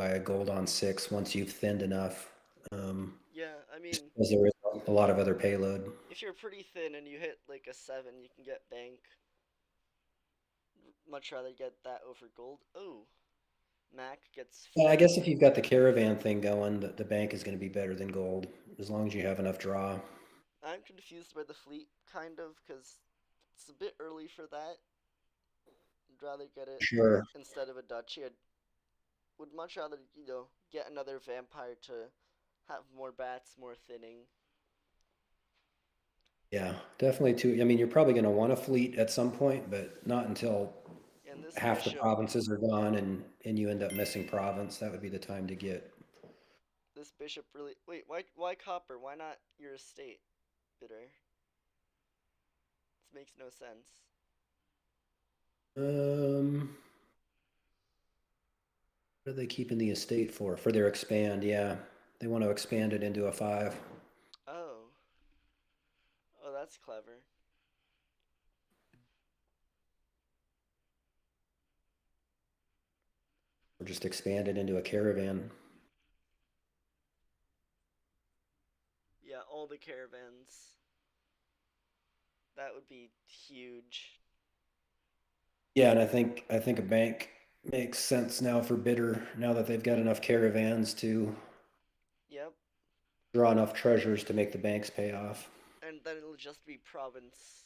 a gold on 6 once you've thinned enough. Um, Yeah, I just mean, because there is a lot of other payload. if you're pretty thin and you hit like a 7, you can get bank. Much rather get that over gold. Oh, Mac gets Well, I guess fleet. if you've got the caravan thing going, the bank is going to be better than gold as long as you have enough draw. I'm confused by the fleet, kind of, because it's a bit early for that. I'd rather get it Sure. instead of a duchy. I would much rather, get another vampire to have more bats, more thinning. Yeah, definitely too. I mean, you're probably going to want a fleet at some point, but not until And this half the bishop, provinces are gone and you end up missing province. That would be the time to get. this bishop really. Wait, why copper? Why not your estate, Bitter? This makes no sense. Um, what are they keeping the estate for? For their expand, yeah. They want to expand it into a 5 Oh, oh, that's clever. or just expand it into a caravan. Yeah, all the caravans. That would be huge. Yeah, and I think a bank makes sense now for bidder now that they've got enough caravans to Yep, draw enough treasures to make the banks pay off. and then it'll just be province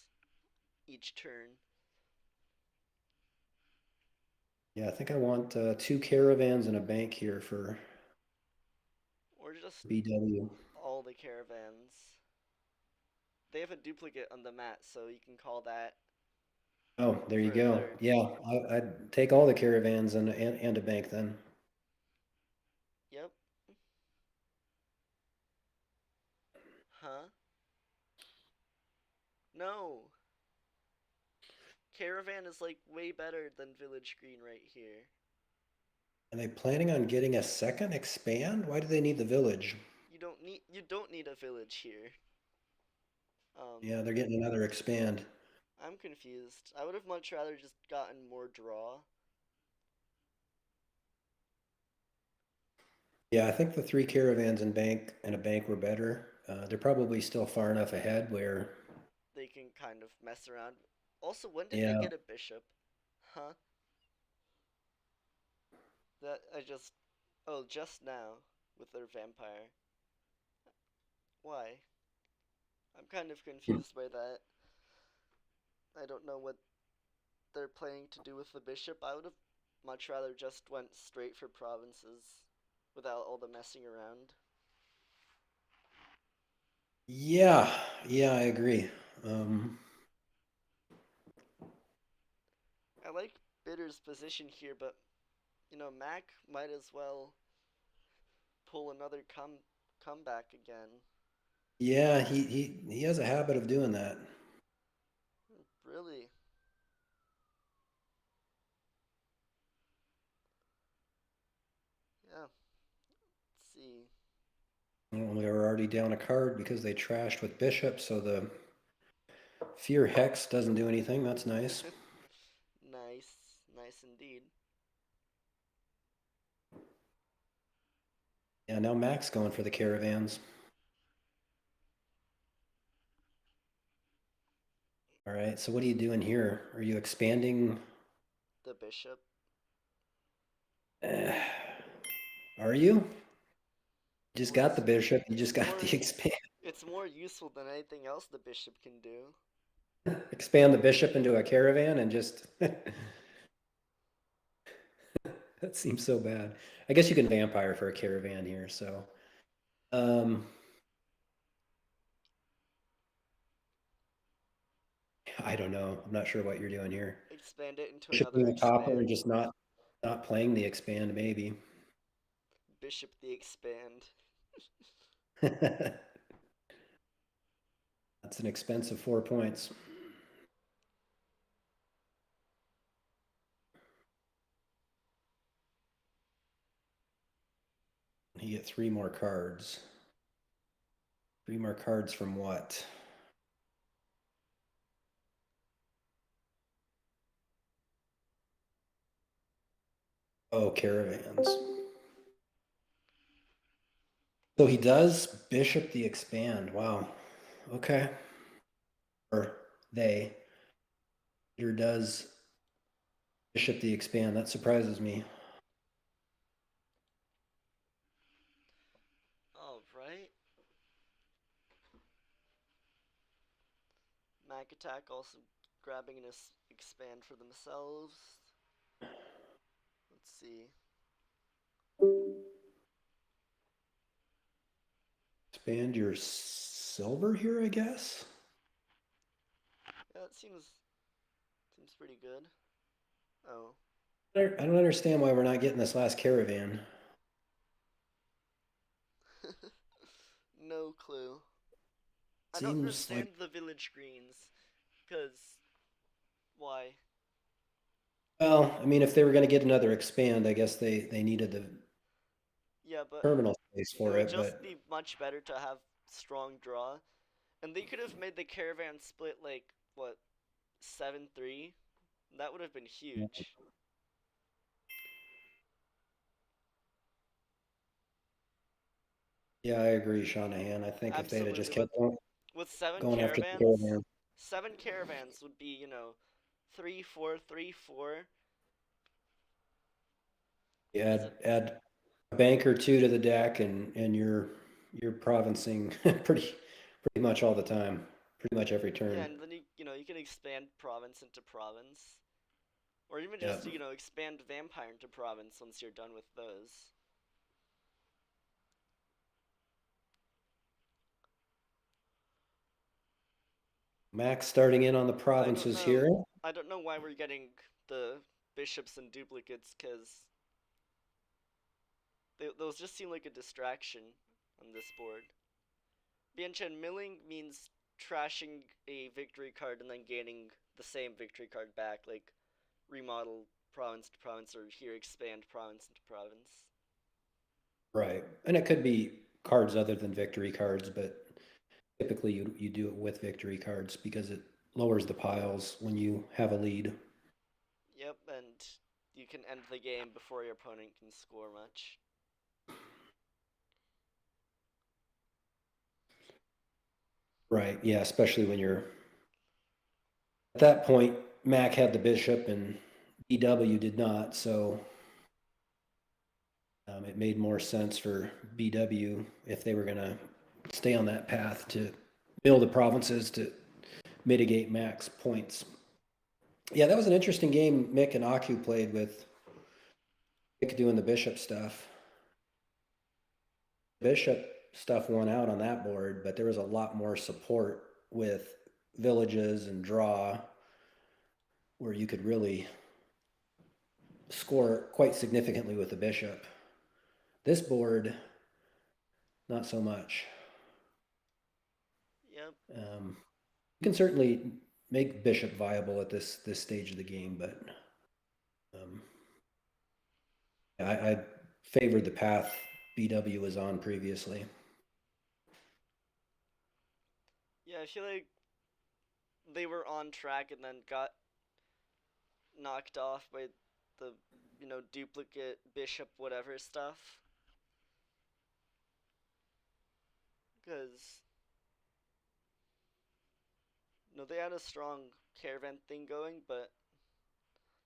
each turn, Yeah, I think I want 2 caravans and a bank here for or just BW. all the caravans. They have a duplicate on the mat, so you can call that Oh, there you for a go. third. Yeah, I'd take all the caravans and a bank then. Yep. Huh? No. Caravan is like way better than Village Green right here. Are they planning on getting a second expand? Why do they need the village? You don't need a village here. Um, Yeah, they're getting another expand. I'm confused. I would have much rather just gotten more draw. Yeah, I think the 3 caravans and a bank were better. They're probably still far enough ahead where, They can kind of mess around. Also, when did they yeah, get a bishop? Huh? That I just oh just now with their vampire. Why? I'm kind of confused by that. I don't know what they're planning to do with the bishop. I would have much rather just went straight for provinces without all the messing around. Yeah, yeah, I agree. Um, I like Bitter's position here, but Mac might as well pull another comeback again. yeah, he has a habit of doing that. Really? Yeah. Let's see. Well, they were already down a card because they trashed with bishop, so the fear hex doesn't do anything. That's nice. Nice, nice indeed. Yeah, now Mac's going for the caravans. All right, so what are you doing here? Are you expanding? The bishop. Eh, are you? Just Well, got the bishop. You just it's got more the expand. it's more useful than anything else the bishop can do. Expand the bishop into a caravan and just that seems so bad. I guess you can vampire for a caravan here, so um I don't know. I'm not sure what you're doing here. Expand it into Bishop another being a copper and expand. just not playing the expand, maybe. Bishop the expand. That's an expensive 4 points. You get 3 more cards. 3 more cards from what? Oh, caravans. So he does bishop the expand. Wow. Okay. Or they. Peter does bishop the expand. That surprises me. All right. Mackattack also grabbing an expand for themselves. Let's see. Expand your silver here, I guess. Yeah, that seems pretty good. Oh. I don't understand why we're not getting this last caravan. No clue. I don't Seems like, understand the village greens. Cause why? well, I mean, if they were going to get another expand, I guess they needed the Yeah, but terminal space it for would it. just But be much better to have strong draw. And they could have made the caravan split like what 7-3. That would have been huge. yeah, I agree, Shanahan. I think if they'd have just Absolutely. kept With seven going after the caravans, caravan, 7 caravans would be 3-4-3-4 you as a add a bank or two to the deck, and you're provincing pretty much all the time, pretty much every yeah, turn. and then you can expand province into province, or even Yeah. just expand vampire into province once you're done with those. Max starting in on the I don't provinces know. here. I don't know why we're getting the bishops and duplicates because those just seem like a distraction on this board. Bianchen milling means trashing a victory card and then gaining the same victory card back, like remodel province to province or here expand province into province. Right. And it could be cards other than victory cards, but typically you do it with victory cards because it lowers the piles when you have a lead. Yep, and you can end the game before your opponent can score much. Right. Yeah, especially when you're at that point, Mac had the bishop and BW did not, so It made more sense for BW if they were going to stay on that path to mill the provinces to mitigate max points. Yeah, that was an interesting game Mick and Aku played with Mick doing the bishop stuff. Bishop stuff won out on that board, but there was a lot more support with villages and draw where you could really score quite significantly with the bishop. This board, not so much. Yep. You can certainly make bishop viable at this stage of the game, but um, I favored the path BW was on previously. Yeah, I feel like they were on track and then got knocked off by the, duplicate bishop whatever stuff. Because, they had a strong caravan thing going, but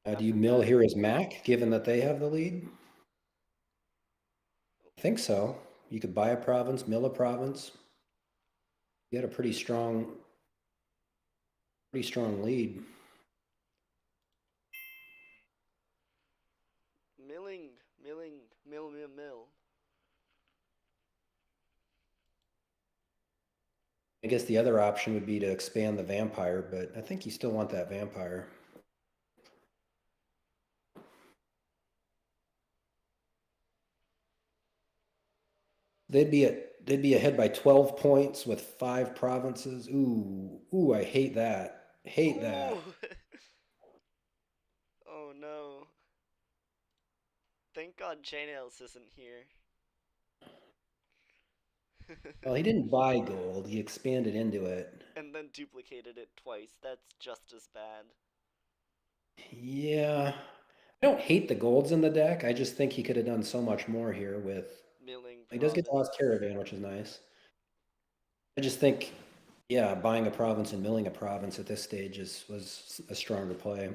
Do you after mill that, here as Mac, given that they have the lead? I think so. You could buy a province, mill a province. You had a pretty strong lead. mill. I guess the other option would be to expand the vampire, but I think you still want that vampire. They'd be ahead by 12 points with 5 provinces. Ooh, I hate that. Hate Ooh! that. Oh no. Thank God Chainnails isn't here. Well, he didn't buy gold. He expanded into it. And then duplicated it twice. That's just as bad. Yeah. I don't hate the golds in the deck. I just think he could have done so much more here with Milling he does get the last province. caravan, which is nice. I just think, yeah, buying a province and milling a province at this stage was a stronger play.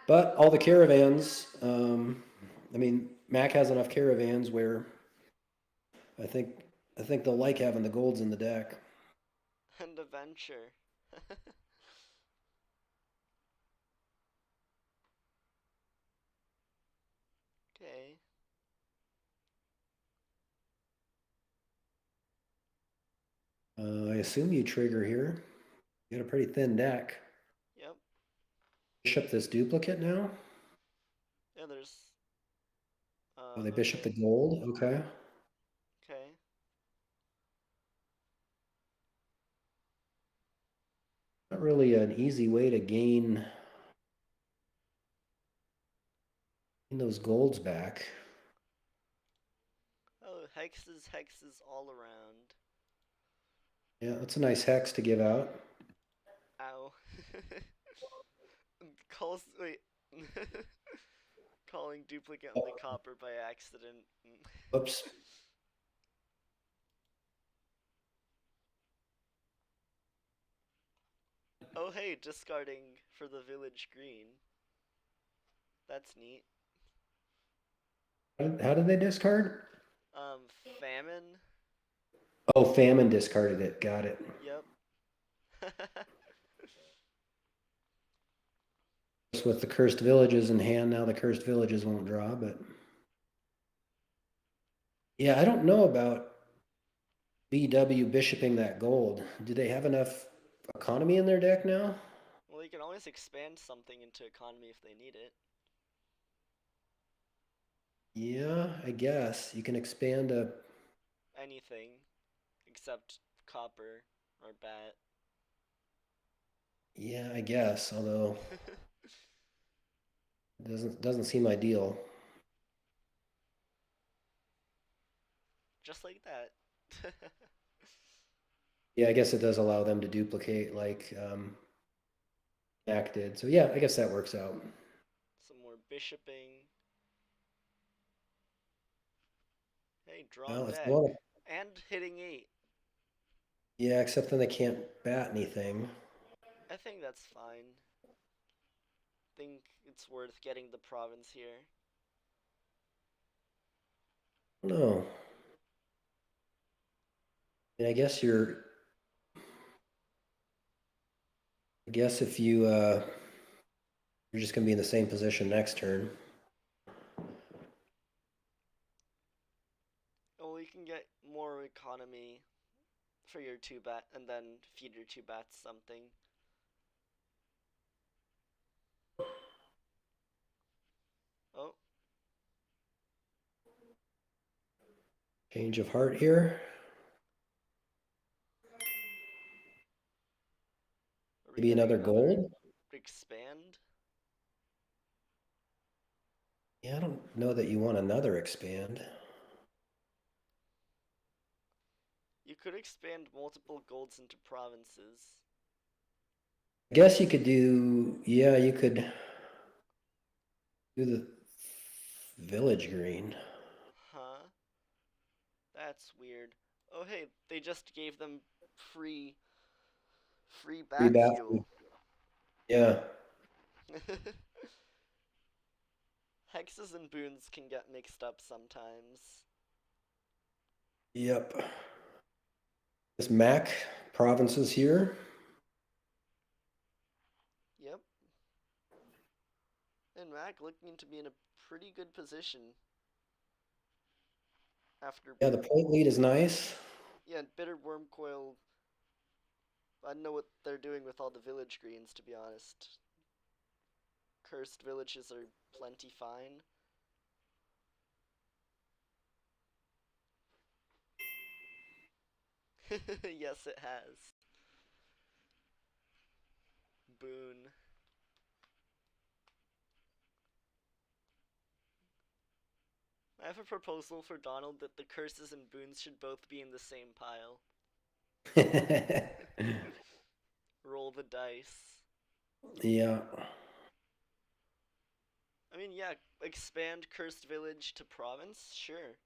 But all the caravans, I mean, Mac has enough caravans where I think I think they'll like having the golds in the deck. And a venture. Okay. I assume you trigger here. You got a pretty thin deck. Yep. Bishop this duplicate now. Yeah, there's. Oh, they bishop the Okay. gold. Okay. Okay. Not really an easy way to gain those golds back. Oh, hexes all around. Yeah, that's a nice hex to give out. Ow. Wait. Calling duplicate on the copper by accident. Whoops. Oh, hey, discarding for the village green. That's neat. How did they discard? Famine? Oh, famine discarded it. Got it. Yep. Just with the cursed villages in hand, now the cursed villages won't draw, but yeah, I don't know about BW bishoping that gold. Do they have enough economy in their deck now? Well, you can always expand something into economy if they need it. Yeah, I guess. You can expand a. Anything except copper or bat. Yeah, I guess. Although it doesn't seem ideal. Just like that. Yeah, I guess it does allow them to duplicate like Mac did. So yeah, I guess that works out. Some more bishoping. Hey, drawn Well, if they deck. want to, And hitting 8. yeah, except then they can't bat anything. I think that's fine. Think it's worth getting the province here. No, and I guess you're. I guess if you're just gonna be in the same position next turn. Oh, you can get more economy for your two bat and then feed your two bats something. Oh, Change of heart here. are we Maybe getting another another gold. expand? Yeah, I don't know that you want another expand. You could expand multiple golds into provinces. I guess you could do. Yeah, you could do the village green. Huh? That's weird. Oh hey, they just gave them free free Free bat bat food. fuel. Yeah. Hexes and boons can get mixed up sometimes. Yep. This Mac provinces here. Yep. And Mac looking to be in a pretty good position after Yeah, the point lead is nice. yeah, Bitterwurmcoil. I don't know what they're doing with all the village greens to be honest. Cursed villages are plenty fine. Yes, it has. Boon. I have a proposal for Donald that the curses and boons should both be in the same pile. Roll the dice. Yeah. I mean, yeah, expand cursed village to province, sure.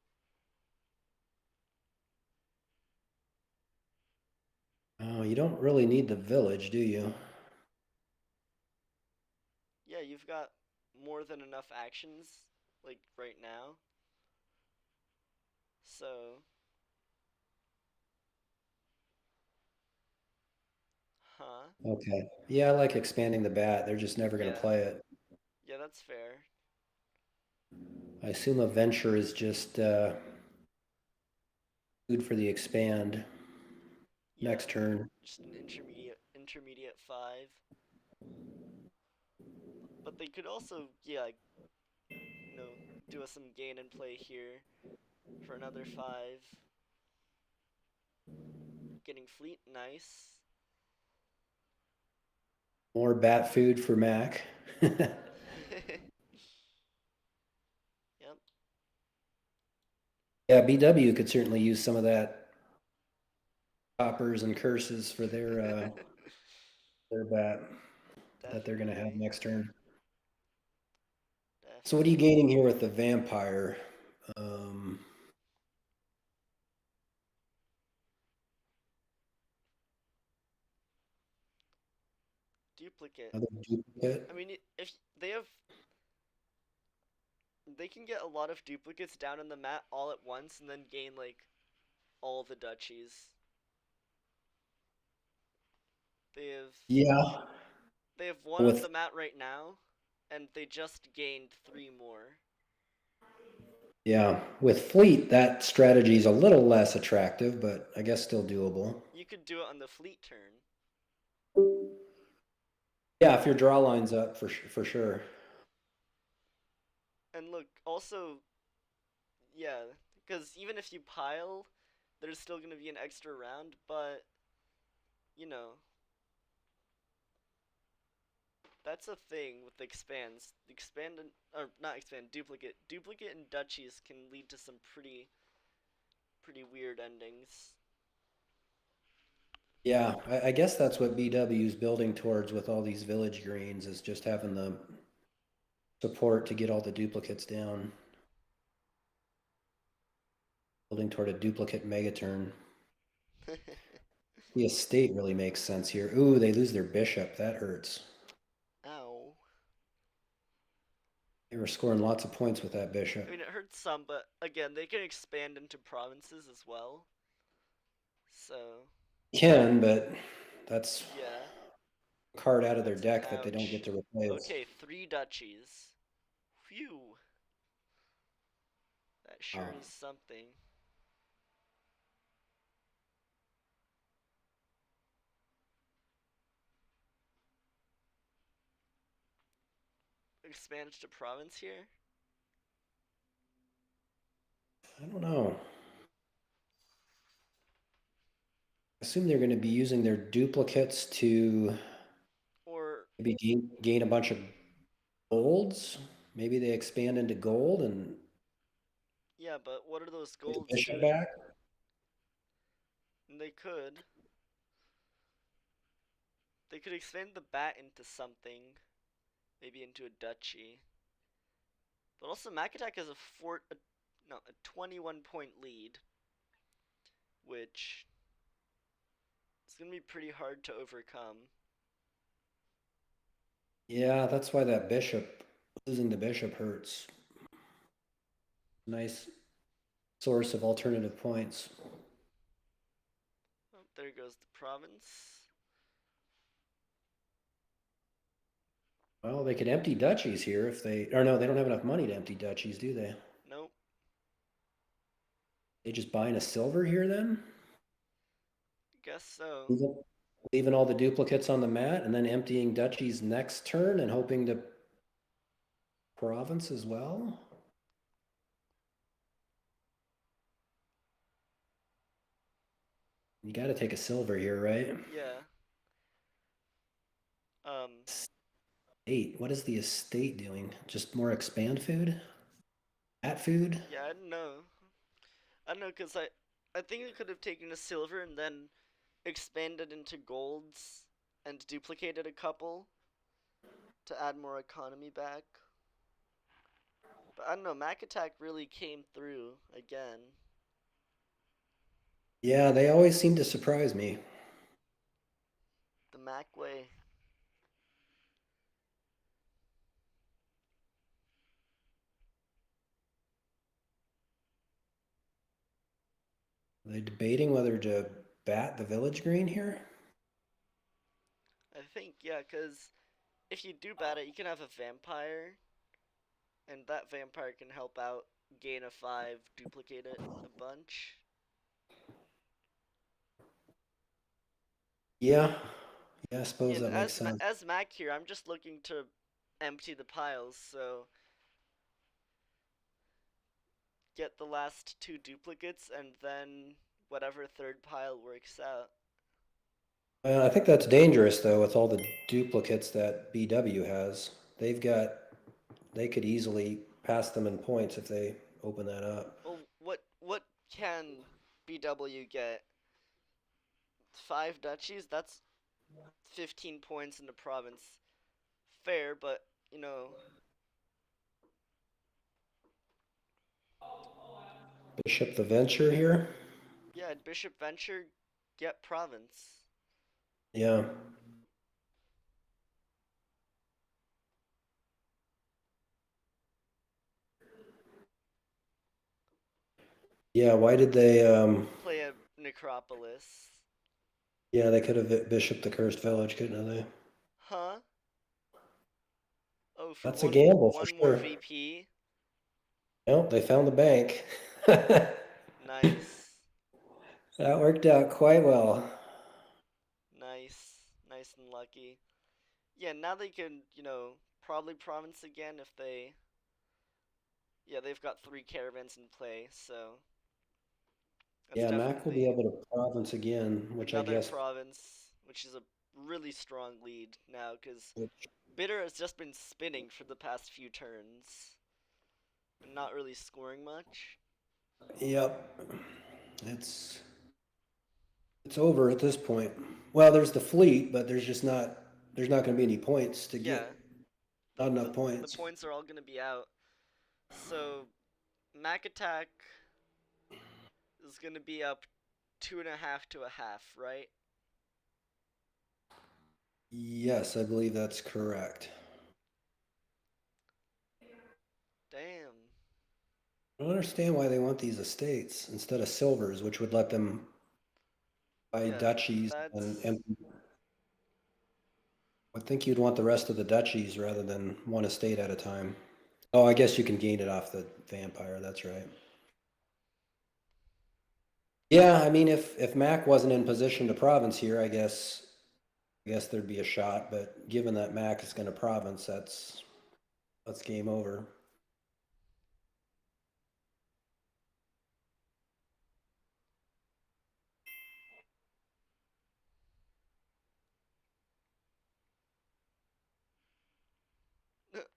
Oh, you don't really need the village, do you? Yeah, you've got more than enough actions, like right now. So, huh? Okay. Yeah, I like expanding the bat. They're just never going to Yeah, play it. yeah, that's fair. I assume a venture is just food for the expand Yeah, next turn. just an intermediate five. But they could also, yeah, do us some gain and play here for another five. Getting fleet, nice. More bat food for Mac. Yep. Yeah, BW could certainly use some of that poppers and curses for their bat that they're going to have Definitely. next turn. So what are you Definitely. gaining here with the vampire? Um, Duplicate. Another duplicate. I mean, if they have, they can get a lot of duplicates down on the mat all at once and then gain like all the duchies. They have Yeah, they have one on with the mat right now, and they just gained three more. yeah, with fleet, that strategy is a little less attractive, but I guess still doable. You could do it on the fleet turn. Yeah, if your draw lines up for sure. And look, also, yeah, because even if you pile, there's still gonna be an extra round, but you know, that's a thing with the expands. Expand and, or not expand, duplicate and duchies can lead to some pretty weird endings. Yeah, I guess that's what BW is building towards with all these village greens is just having the support to get all the duplicates down, building toward a duplicate megaturn. The estate really makes sense here. Ooh, they lose their bishop. That hurts. Ow. They were scoring lots of points with that I bishop. mean, it hurts some, but again, they can expand into provinces as well. So, Can, but that's yeah, a card out of their that's an deck that they don't get ouch. to replace. Okay, three duchies. Phew, that sure Wow. is something. Expand to province here? I don't know. I assume they're going to be using their duplicates to Or, maybe gain a bunch of golds. Maybe they expand into gold and yeah, but what are those get the golds bishop doing? back. And they could. They could expand the bat into something. Maybe into a duchy. But also, Mackattack has a 21 point lead, which is going to be pretty hard to overcome. Yeah, that's why that bishop, losing the bishop hurts. Nice source of alternative points. Oh, there goes the province. Well, they could empty duchies here if they, or no, they don't have enough money to empty duchies, do they? Nope. They just buying a silver here then? Guess so. Leaving leaving all the duplicates on the mat and then emptying duchies next turn and hoping to province as well? You got to take a silver here, right? Yeah. Um. Estate. What is the estate doing? Just more expand food? At food? Yeah, I don't know. I don't know, cause I think I could have taken a silver and then expanded into golds and duplicated a couple to add more economy back. But I don't know. Mac Attack really came through again. Yeah, they always seem to surprise me. The Mac way. Are they debating whether to bat the village green here? I think, yeah, cause if you do bat it, you can have a vampire, and that vampire can help out gain a 5, duplicate it a bunch. Yeah, yeah, I Yeah, suppose and that makes sense. as Mac here, I'm just looking to empty the piles, so get the last 2 duplicates, and then whatever third pile works out. I think that's dangerous though with all the duplicates that BW has. They could easily pass them in points if they open that up. Well, what can BW get? 5 duchies? That's 15 points in the province. Fair, but you know, Bishop the Venture here. yeah, Bishop Venture get province. Yeah. Yeah, why did they Play a necropolis. yeah, they could have bishop the cursed village, couldn't they? Huh? Oh, for That's a gamble for one more sure. VP. Nope, they found the bank. That Nice. worked out quite well. Nice. Nice and lucky. Yeah, now they can, probably province again if they yeah, they've got 3 caravans in play, so that's Yeah, Mac will be definitely able to province again, which I another guess province, which is a really strong lead now because which, Bitter has just been spinning for the past few turns and not really scoring much. yep. It's it's over at this point. Well, there's the fleet, but there's not going to be any points to Yeah, get not enough the points. points are all going to be out. So Mac Attack is going to be up 2.5 to a half, right? Yes, I believe that's correct. Damn. I don't understand why they want these estates instead of silvers, which would let them buy Yeah, duchies and that's I think you'd want the rest of the duchies rather than one estate at a time. Oh, I guess you can gain it off the vampire. That's right. Yeah, I mean, if Mac wasn't in position to province here, I guess there'd be a shot. But given that Mac is going to province, that's game over.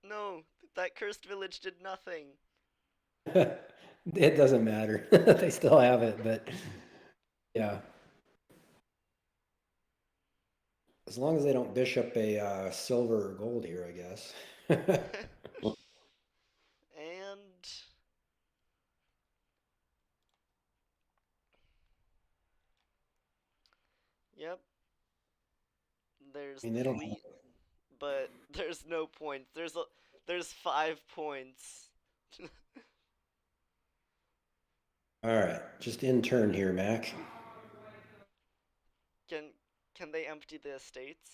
no. That cursed village did nothing. It doesn't matter. They still have it, but yeah, as long as they don't bishop a silver or gold here, I guess. And yep, I there's mean, the they don't. fleet, but there's no points. There's 5 points. All right, just in turn here, Mac. Can can they empty the estates?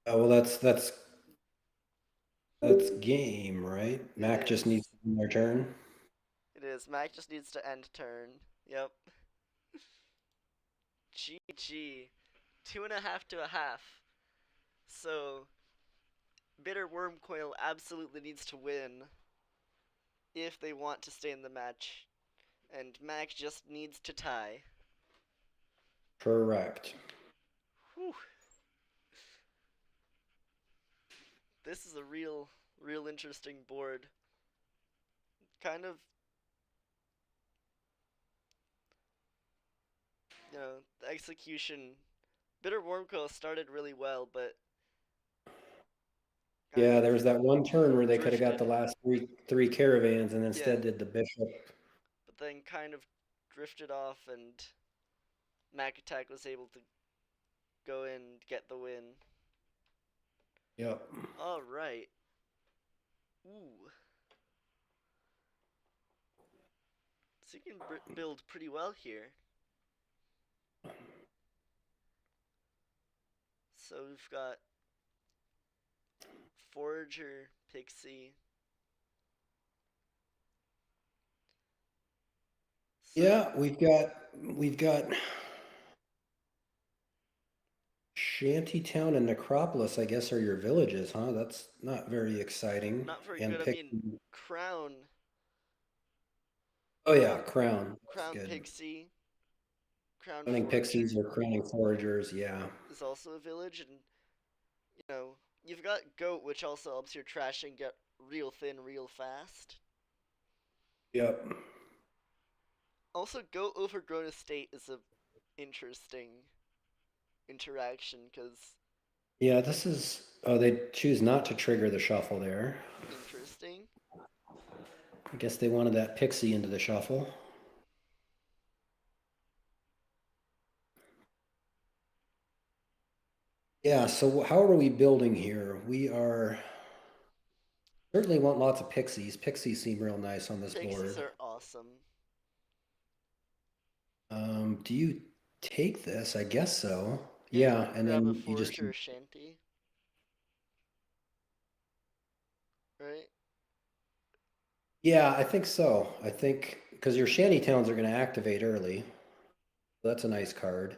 Well, that's game, right? It Mac just is. needs to win their turn. It is. Mac just needs to end turn. Yep. GG. 2.5 to a half. So Bitterwurmcoil absolutely needs to win if they want to stay in the match, and Mac just needs to tie. Correct. Whew. This is a real interesting board. Kind of, the execution. Bitter Wormcoil started really well, but kind Yeah, of there was that one turn where they could have got the drifted. last three caravans and Yeah, instead did the bishop. but then kind of drifted off, and Mackattack was able to go in and get the win. Yep. All right. Ooh. So you can build pretty well here. So we've got Forager, Pixie. Yeah, So we've got Shantytown and Necropolis, I guess, are your villages, huh? That's not very exciting. not very And good. I pick. mean, Crown, Oh yeah, Crown, Crown. That's Crown good. Pixie, Crown Crowning pixies Forager or crowning foragers, yeah. is also a village, and you've got Goat, which also helps your trashing get real thin real fast. Yep. Also, Goat Overgrown Estate is a interesting interaction because Yeah, this is. Oh, they choose not to trigger the shuffle there. interesting. I guess they wanted that pixie into the shuffle. Yeah, so how are we building here? We are certainly want lots of pixies. Pixies seem real nice on this Pixies board. are awesome. Do you take this? I guess so. Yeah, you Yeah, and grab a then you just Forager or Shanty, right? yeah, I think so. I think because your shanty towns are going to activate early. That's a nice card.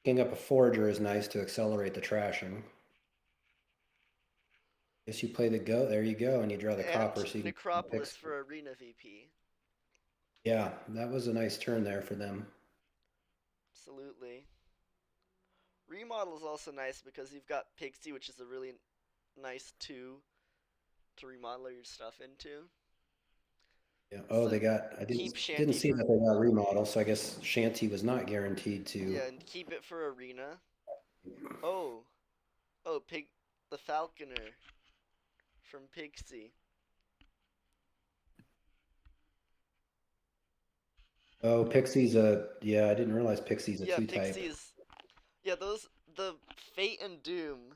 Picking up a forager is nice to accelerate the trashing. Guess you play the goat. There you go, and you draw the And copper so you can Necropolis pix. for Arena VP. Yeah, that was a nice turn there for them. Absolutely. Remodel is also nice because you've got Pixie, which is a really nice 2 to remodel your stuff into. Yeah. Oh, So they got. I didn't keep didn't Shanty see for that they got remodel, so I guess shanty was not guaranteed to. yeah, and keep it for Arena. Oh, Pig, the Falconer from Pixie. Oh, Pixie's yeah, I didn't realize Pixie's a Yeah, two type. Pixies. Yeah, those the Fate and Doom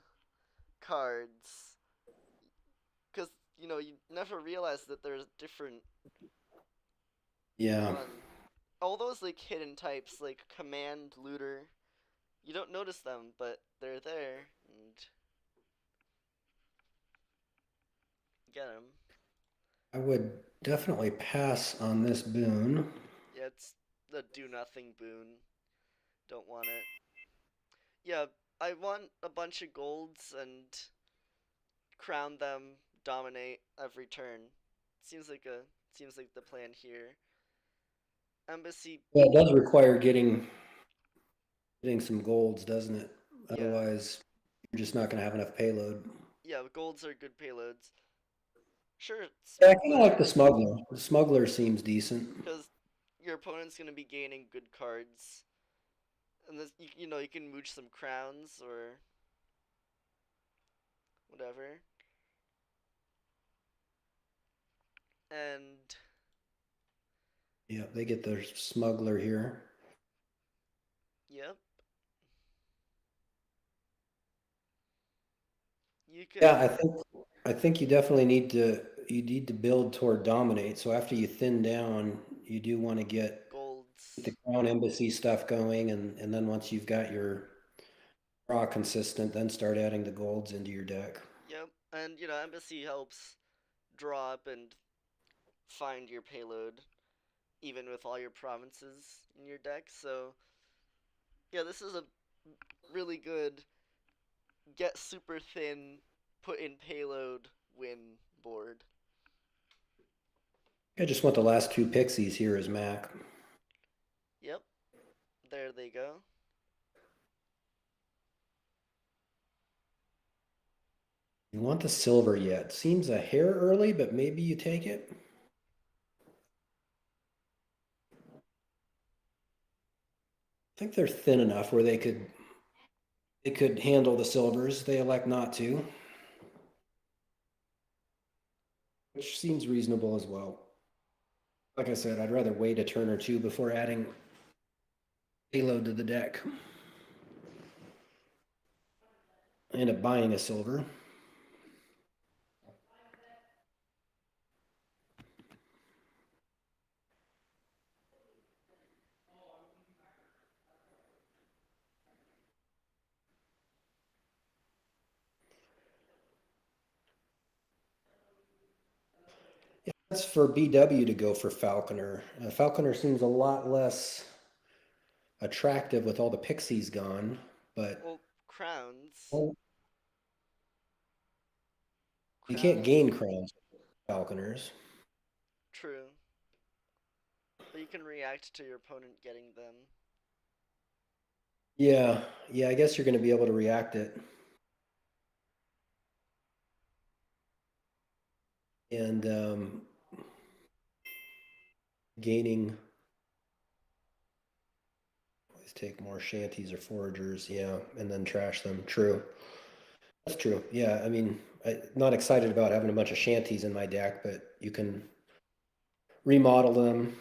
cards. Because you never realize that there's different Yeah, one. All those like hidden types, like Command, Looter, you don't notice them, but they're there, and get them. I would definitely pass on this boon. Yeah, it's the do nothing boon. Don't want it. Yeah, I want a bunch of golds and crown them, dominate every turn. Seems like the plan here. Embassy, Yeah, it does require getting some golds, doesn't it? yeah, Otherwise, you're just not going to have enough payload. yeah, golds are good payloads. Sure, Yeah, I kind of smuggler, like the smuggler. The smuggler seems decent. because your opponent's gonna be gaining good cards, and this you can mooch some crowns or whatever. And Yeah, they get their smuggler here. yep, you Yeah, can I think you need to build toward dominate. So after you thin down, you do want to get the golds. crown embassy stuff going, and then once you've got your draw consistent, then start adding the golds into your deck. Yep, and embassy helps draw up and find your payload, even with all your provinces in your deck. So yeah, this is a really good get super thin, put in payload, win board. I just want the last two pixies here as Mac. Yep, there they go. You want the silver yet? Seems a hair early, but maybe you take it. I think they're thin enough where they could handle the silvers. They elect not to, which seems reasonable as well. Like I said, I'd rather wait a turn or two before adding payload to the deck. I end up buying a silver. Yeah, that's for BW to go for Falconer. Falconer seems a lot less attractive with all the pixies gone, but Well, crowns, well, you can't crowns, gain crowns with Falconers. true, but you can react to your opponent getting them. Yeah, yeah, I guess you're going to be able to react it. And gaining, always take more shanties or foragers, yeah, and then trash them. True. That's true. Yeah, I mean, not excited about having a bunch of shanties in my deck, but you can remodel them.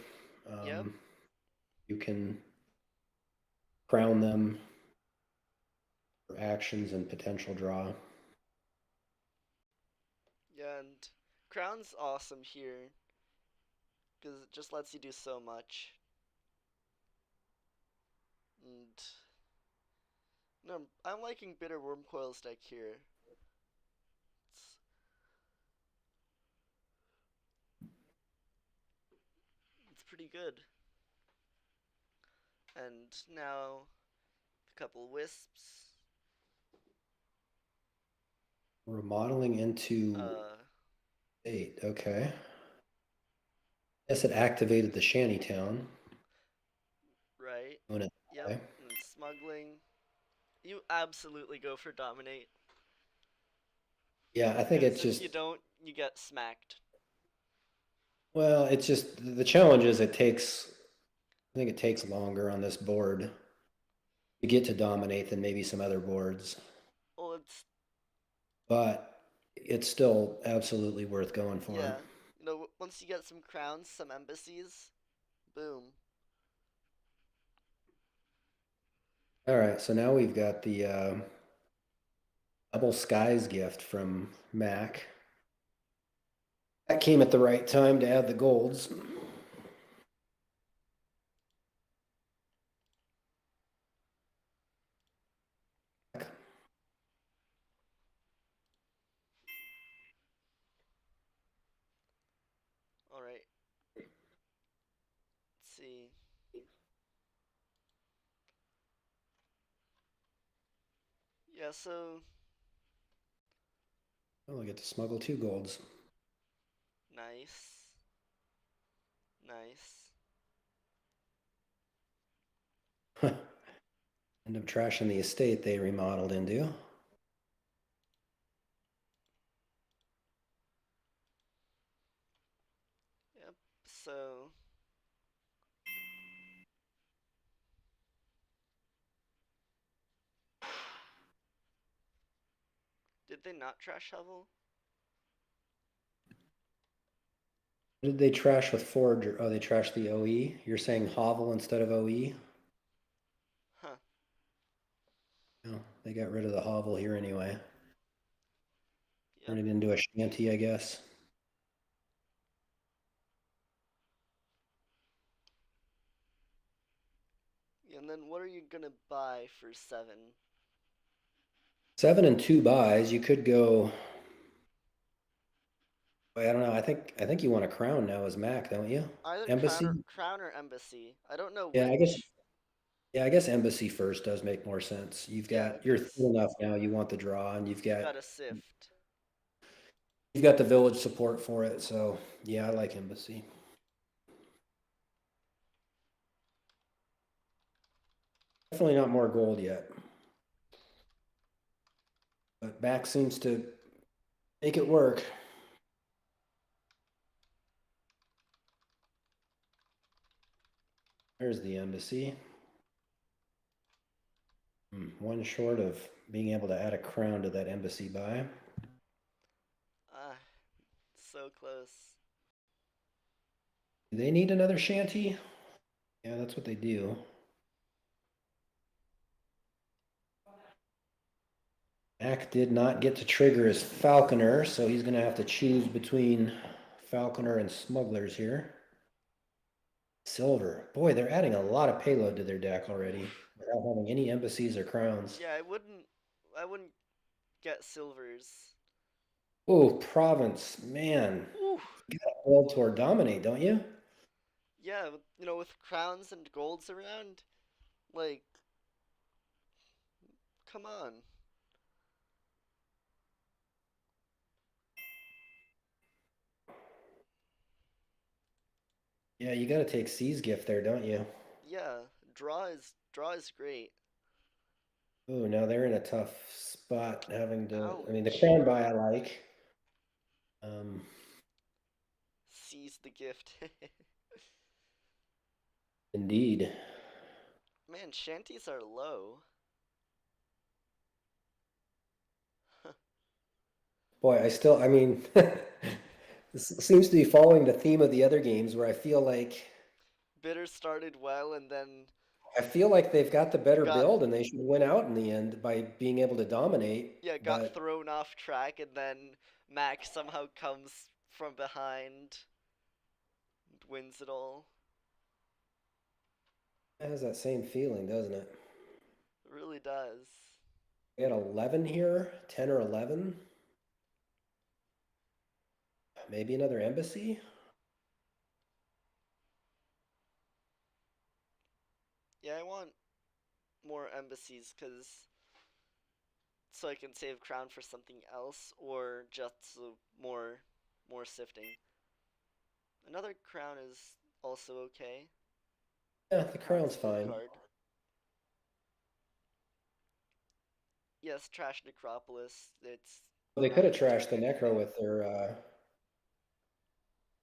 Yep, Um, you can crown them for actions and potential draw. yeah, and crowns awesome here because it just lets you do so much. And no, I'm liking Bitterwurmcoil's deck here. It's it's pretty good. And now a couple wisps. Remodeling into Uh, 8. Okay. Guess it activated the shantytown. right. Doing it that Yep. way. And smuggling. You absolutely go for dominate. Yeah, I think Because it's if you just, don't, you get smacked. well, it's just the challenge is I think it takes longer on this board to get to dominate than maybe some other boards, Well, it's but it's still absolutely worth going for. yeah. Once you get some crowns, some embassies, boom. All right, so now we've got the Double Skies gift from Mac. That came at the right time to add the golds. All right. Let's see. Yeah. So Oh, I get to smuggle 2 golds. nice. Nice. End up trashing the estate they remodeled into. Yep. So did they not trash shovel? What did they trash with Forge? Oh, they trashed the OE. You're saying Hovel instead of OE? Huh. No, they got rid of the Hovel here anyway. Yep. Turned it into a shanty, I guess. And then what are you gonna buy for 7? 7 and 2 buys. You could go. I don't know. I think you want a crown now as Mac, don't you? Either Embassy. crown or embassy. I don't know Yeah, I guess. which. Yeah, I guess Embassy first does make more sense. Yeah, You're cause thin enough now. You want the draw, and you got a sift. you've got the village support for it. So yeah, I like Embassy. Definitely not more gold yet, but Mac seems to make it work. There's the Embassy. One short of being able to add a crown to that Embassy buy. Ah, so close. Do they need another shanty? Yeah, that's what they do. Mac did not get to trigger his Falconer, so he's going to have to choose between Falconer and Smugglers here. Silver. Boy, they're adding a lot of payload to their deck already without having any embassies or crowns. Yeah, I wouldn't get silvers. Oh, Province. Man, Ooh. you got to build toward dominate, don't you? Yeah, with crowns and golds around, like, come on. Yeah, you got to take C's gift there, don't you? Yeah, draw is great. Oh, now they're in a tough spot having to. I mean, the Ouch. crown buy I like. Um, Seize the gift. Indeed. Man, shanties are low. Boy, I mean, this seems to be following the theme of the other games where Bitter started well and then I feel like they've got the better got build and they should win out in the end by being able to dominate. yeah, got But thrown off track and then Max somehow comes from behind and wins it all. it has that same feeling, doesn't it? It really does. We had 11 here, 10 or 11. Maybe another embassy. Yeah, I want more embassies cuz so I can save crown for something else or just more sifting. Another crown is also okay. Yeah, the Crown's crown's a good fine. card. Yes, trash Necropolis. It's Well, they could not have doing trashed the necro anything.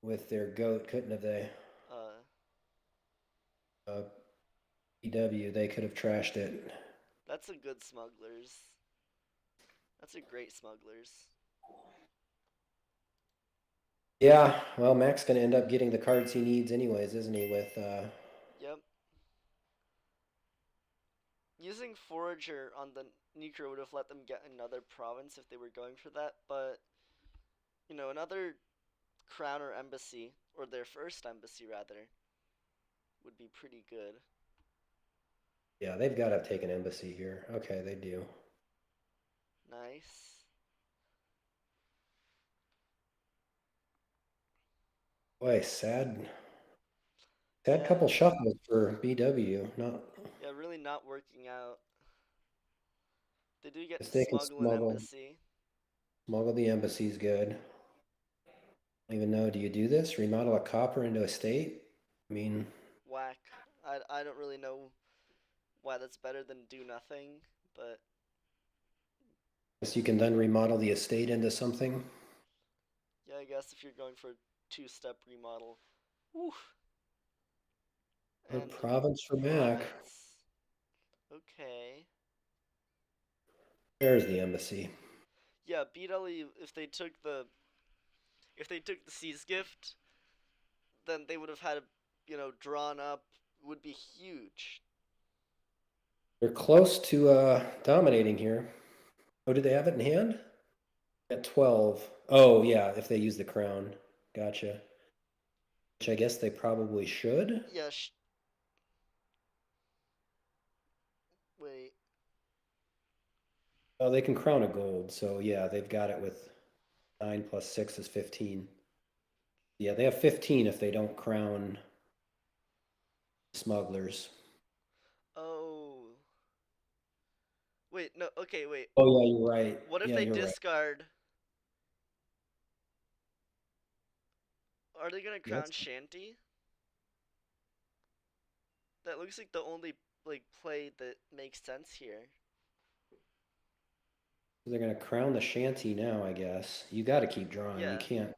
with their goat, couldn't have they? Uh, Uh, EW, they could have trashed it. that's a good smugglers. That's a great smugglers. Yeah, well, Mac's going to end up getting the cards he needs anyways, isn't he? With Yep. using Forager on the Necro would have let them get another province if they were going for that, but another crown or embassy, or their first embassy rather, would be pretty good. Yeah, they've got to take an embassy here. Okay, they do. Nice. Boy, sad couple Yeah, shuffles for BW. Not, yeah, really not working out. They do get if to they can smuggle an embassy. smuggle the embassy's good. I don't even know. Do you do this? Remodel a copper into a state? I mean, Whack. I don't really know why that's better than do nothing, but guess you can then remodel the estate into something. yeah, I guess if you're going for a two-step remodel. Woo. The And new province for Mac. province. Okay. There's the embassy. Yeah, BW if they took the Sea's gift, then they would have had drawn up would be huge. They're close to dominating here. Oh, do they have it in hand? At 12. Oh, yeah, if they use the crown. Gotcha. Which I guess they probably should. Yeah, wait. Oh, they can crown a gold. So, yeah, they've got it with 9 plus 6 is 15. Yeah, they have 15 if they don't crown smugglers. Oh. Wait, no, okay, wait. Oh, yeah, you're right. What if Yeah, they you're right. discard? Are they gonna crown That's, Shanty? That looks like the only play that makes sense here. they're going to crown the shanty now, I guess. You got to keep drawing. You Yeah. can't.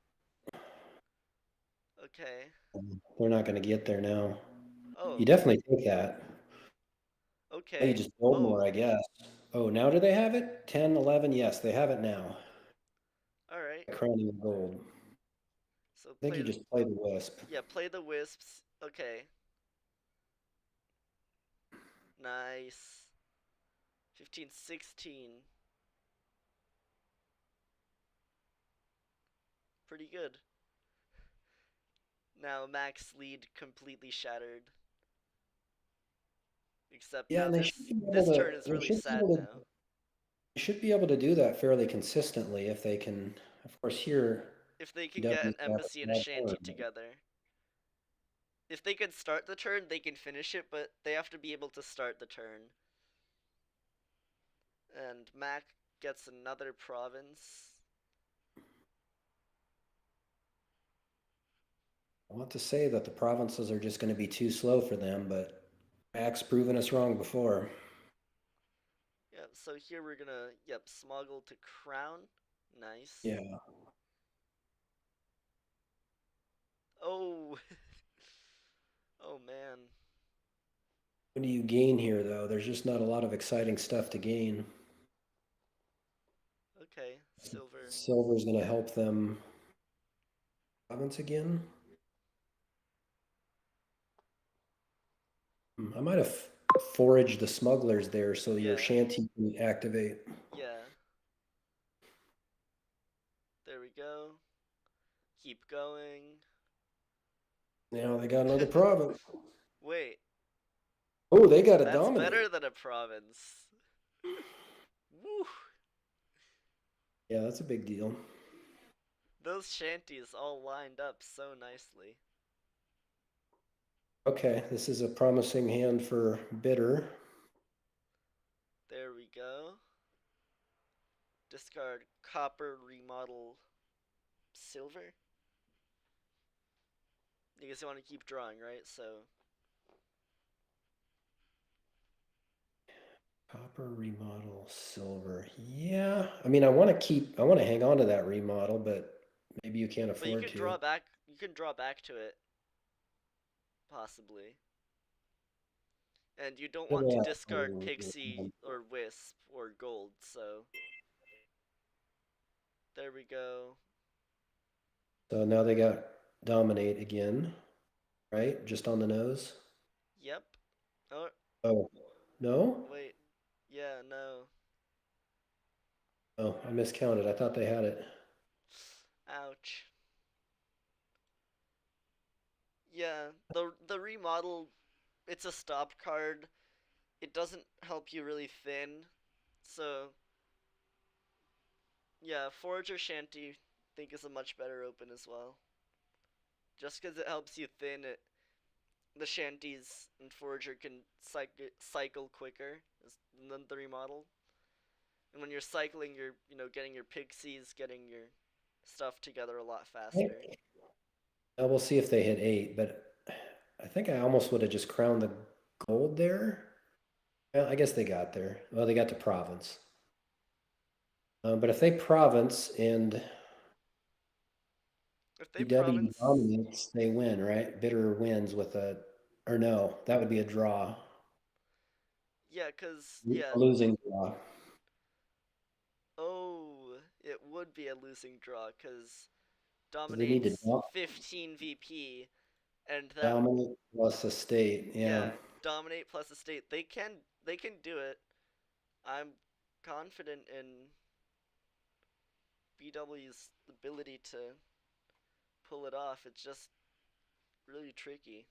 Okay. They're not going to get there now. You Oh. definitely take that. Oh, you Okay. just build Oh. more, I guess. Oh, now do they have it? 10, 11. Yes, they have it now. All right. Crowning gold. So I think you just play the wisp. yeah, play the wisps. Okay. Nice. 15, 16. Pretty good. Now Mac's lead completely shattered. Except Yeah, now and they should this be able this to. turn is They really should be sad able to. now. They should be able to do that fairly consistently if they can. Of course, here If they can get W an have embassy and a a bad shanty turn. together. If they can start the turn, they can finish it, but they have to be able to start the turn. And Mac gets another province. I want to say that the provinces are just going to be too slow for them, but Mac's proven us wrong before. Yeah, so here we're gonna, yep, smuggle to crown. Nice. Yeah. Oh, oh man. What do you gain here, though? There's just not a lot of exciting stuff to gain. Okay, silver. Silver's going to help them province again. I might have foraged the smugglers there so your Yeah, shanty can activate. yeah. There we go. Keep going. Now they got another province. Wait, Oh, they got to that's dominate. better than a province. Woo! Yeah, that's a big deal. Those shanties all lined up so nicely. Okay, this is a promising hand for Bitter. There we go. Discard copper, remodel silver. You guys want to keep drawing, right? So, Copper remodel, silver. Yeah, I mean, I want to hang on to that remodel, but maybe you can't but you afford can to. draw back. You can draw back to it, possibly. And you don't want to Yeah. discard Pixie or Wisp or Gold, so there we go. So now they got dominate again, right? Just on the nose. Yep. Oh, Oh, no? wait. Yeah, no. Oh, I miscounted. I thought they had it. Ouch. Yeah, the remodel, it's a stop card. It doesn't help you really thin. So, yeah, Forager Shanty I think is a much better open as well. Just because it helps you thin it, the shanties and Forager can cycle quicker than the remodel. And when you're cycling, you're getting your pixies, getting your stuff together a lot faster. We'll see if they hit 8, but I think I almost would have just crowned the gold there. Well, I guess they got there. Well, they got to province. But if they province and If they BW province, dominates, they win, right? Bitter wins with a, or no, that would be a draw. yeah, cause A yeah. losing draw. Oh, it would be a losing draw, cause They need to dominates 15 VP, and that would, dominate plus a state. Yeah. yeah, dominate plus a state. They can do it. I'm confident in BW's ability to pull it off. It's just really tricky.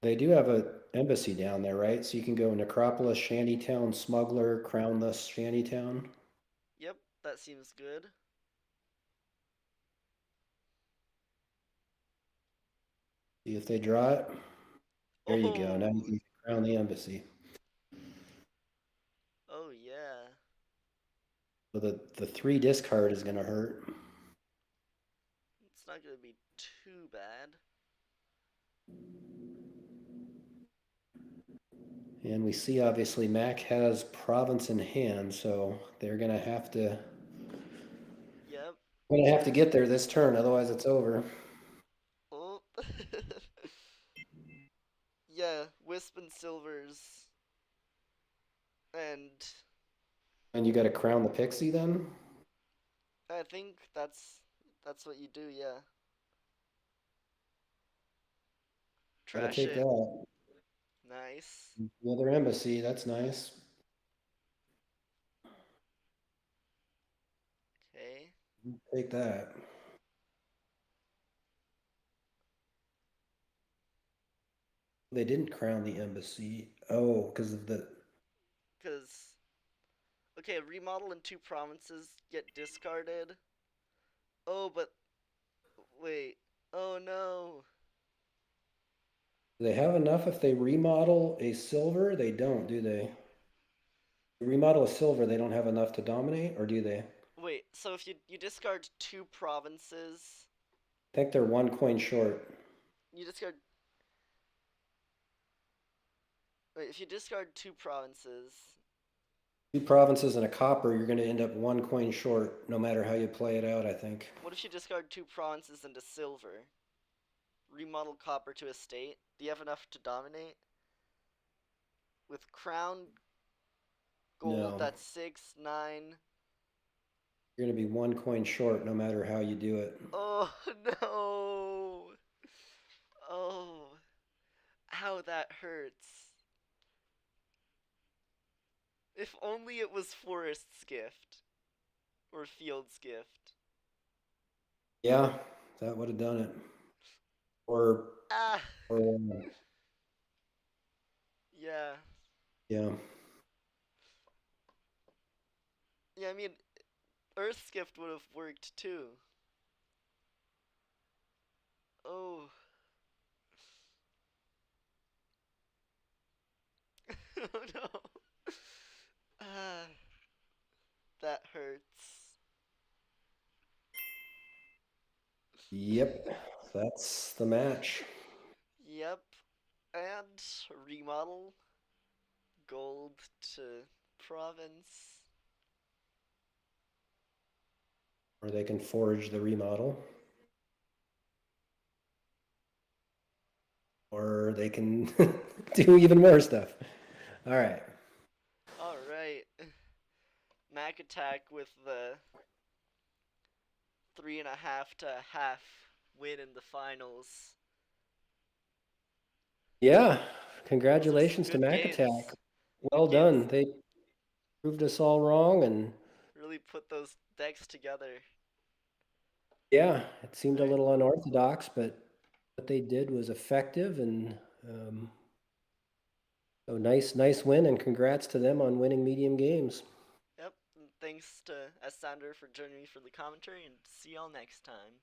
They do have a embassy down there, right? So you can go Necropolis, Shantytown, Smuggler, Crownless, Shantytown. Yep, that seems good. See if they draw it. There you go. Now you Oh, can crown the embassy. oh yeah. So the 3 discard is going to hurt. It's not gonna be too bad. And we see obviously Mac has province in hand, so they're Yep. gonna have to get there this turn, otherwise it's over. Oh. Yeah, Wisp and Silvers, and And you got to crown the pixie then. I think that's what you do. Yeah, Gotta trash take it. that. Nice. The other embassy, that's nice. Okay. Take that. They didn't crown the embassy. Oh, because of the. Cause okay, remodel and two provinces get discarded. Oh, but wait. Oh no. Do they have enough if they remodel a silver? They don't, do they? Remodel a silver, they don't have enough to dominate, or do they? I Wait. So if you discard two provinces, think they're 1 coin short. you discard. Wait, if you discard two provinces, 2 provinces and a copper, you're going to end up 1 coin short, no matter how you play it out, I think. what if you discard two provinces into silver? Remodel copper to a state. Do you have enough to dominate? With crown gold, No. that's 6, 9. You're going to be 1 coin short, no matter how you do it. Oh no! Oh, how that hurts. If only it was Forest's gift or Field's gift. Yeah, that would have done it. Or, Ah, or, yeah, yeah. yeah. I mean, Earth's gift would have worked too. Oh, oh no. Ah, that hurts. Yep, that's the match. Yep. And remodel gold to province. Or they can forge the remodel. Or they can do even more stuff. All right. All right. Mackattack with the 3.5 to half win in the finals. Yeah. Those are some Congratulations to good Mackattack. games. Well Good games. done. They proved us all wrong, and Really put those decks together. yeah, it seemed a Alright. little unorthodox, but what they did was effective, and um, so nice win, and congrats to them on winning medium games. Yep. And thanks to SSounder for joining me for the commentary, and see y'all next time.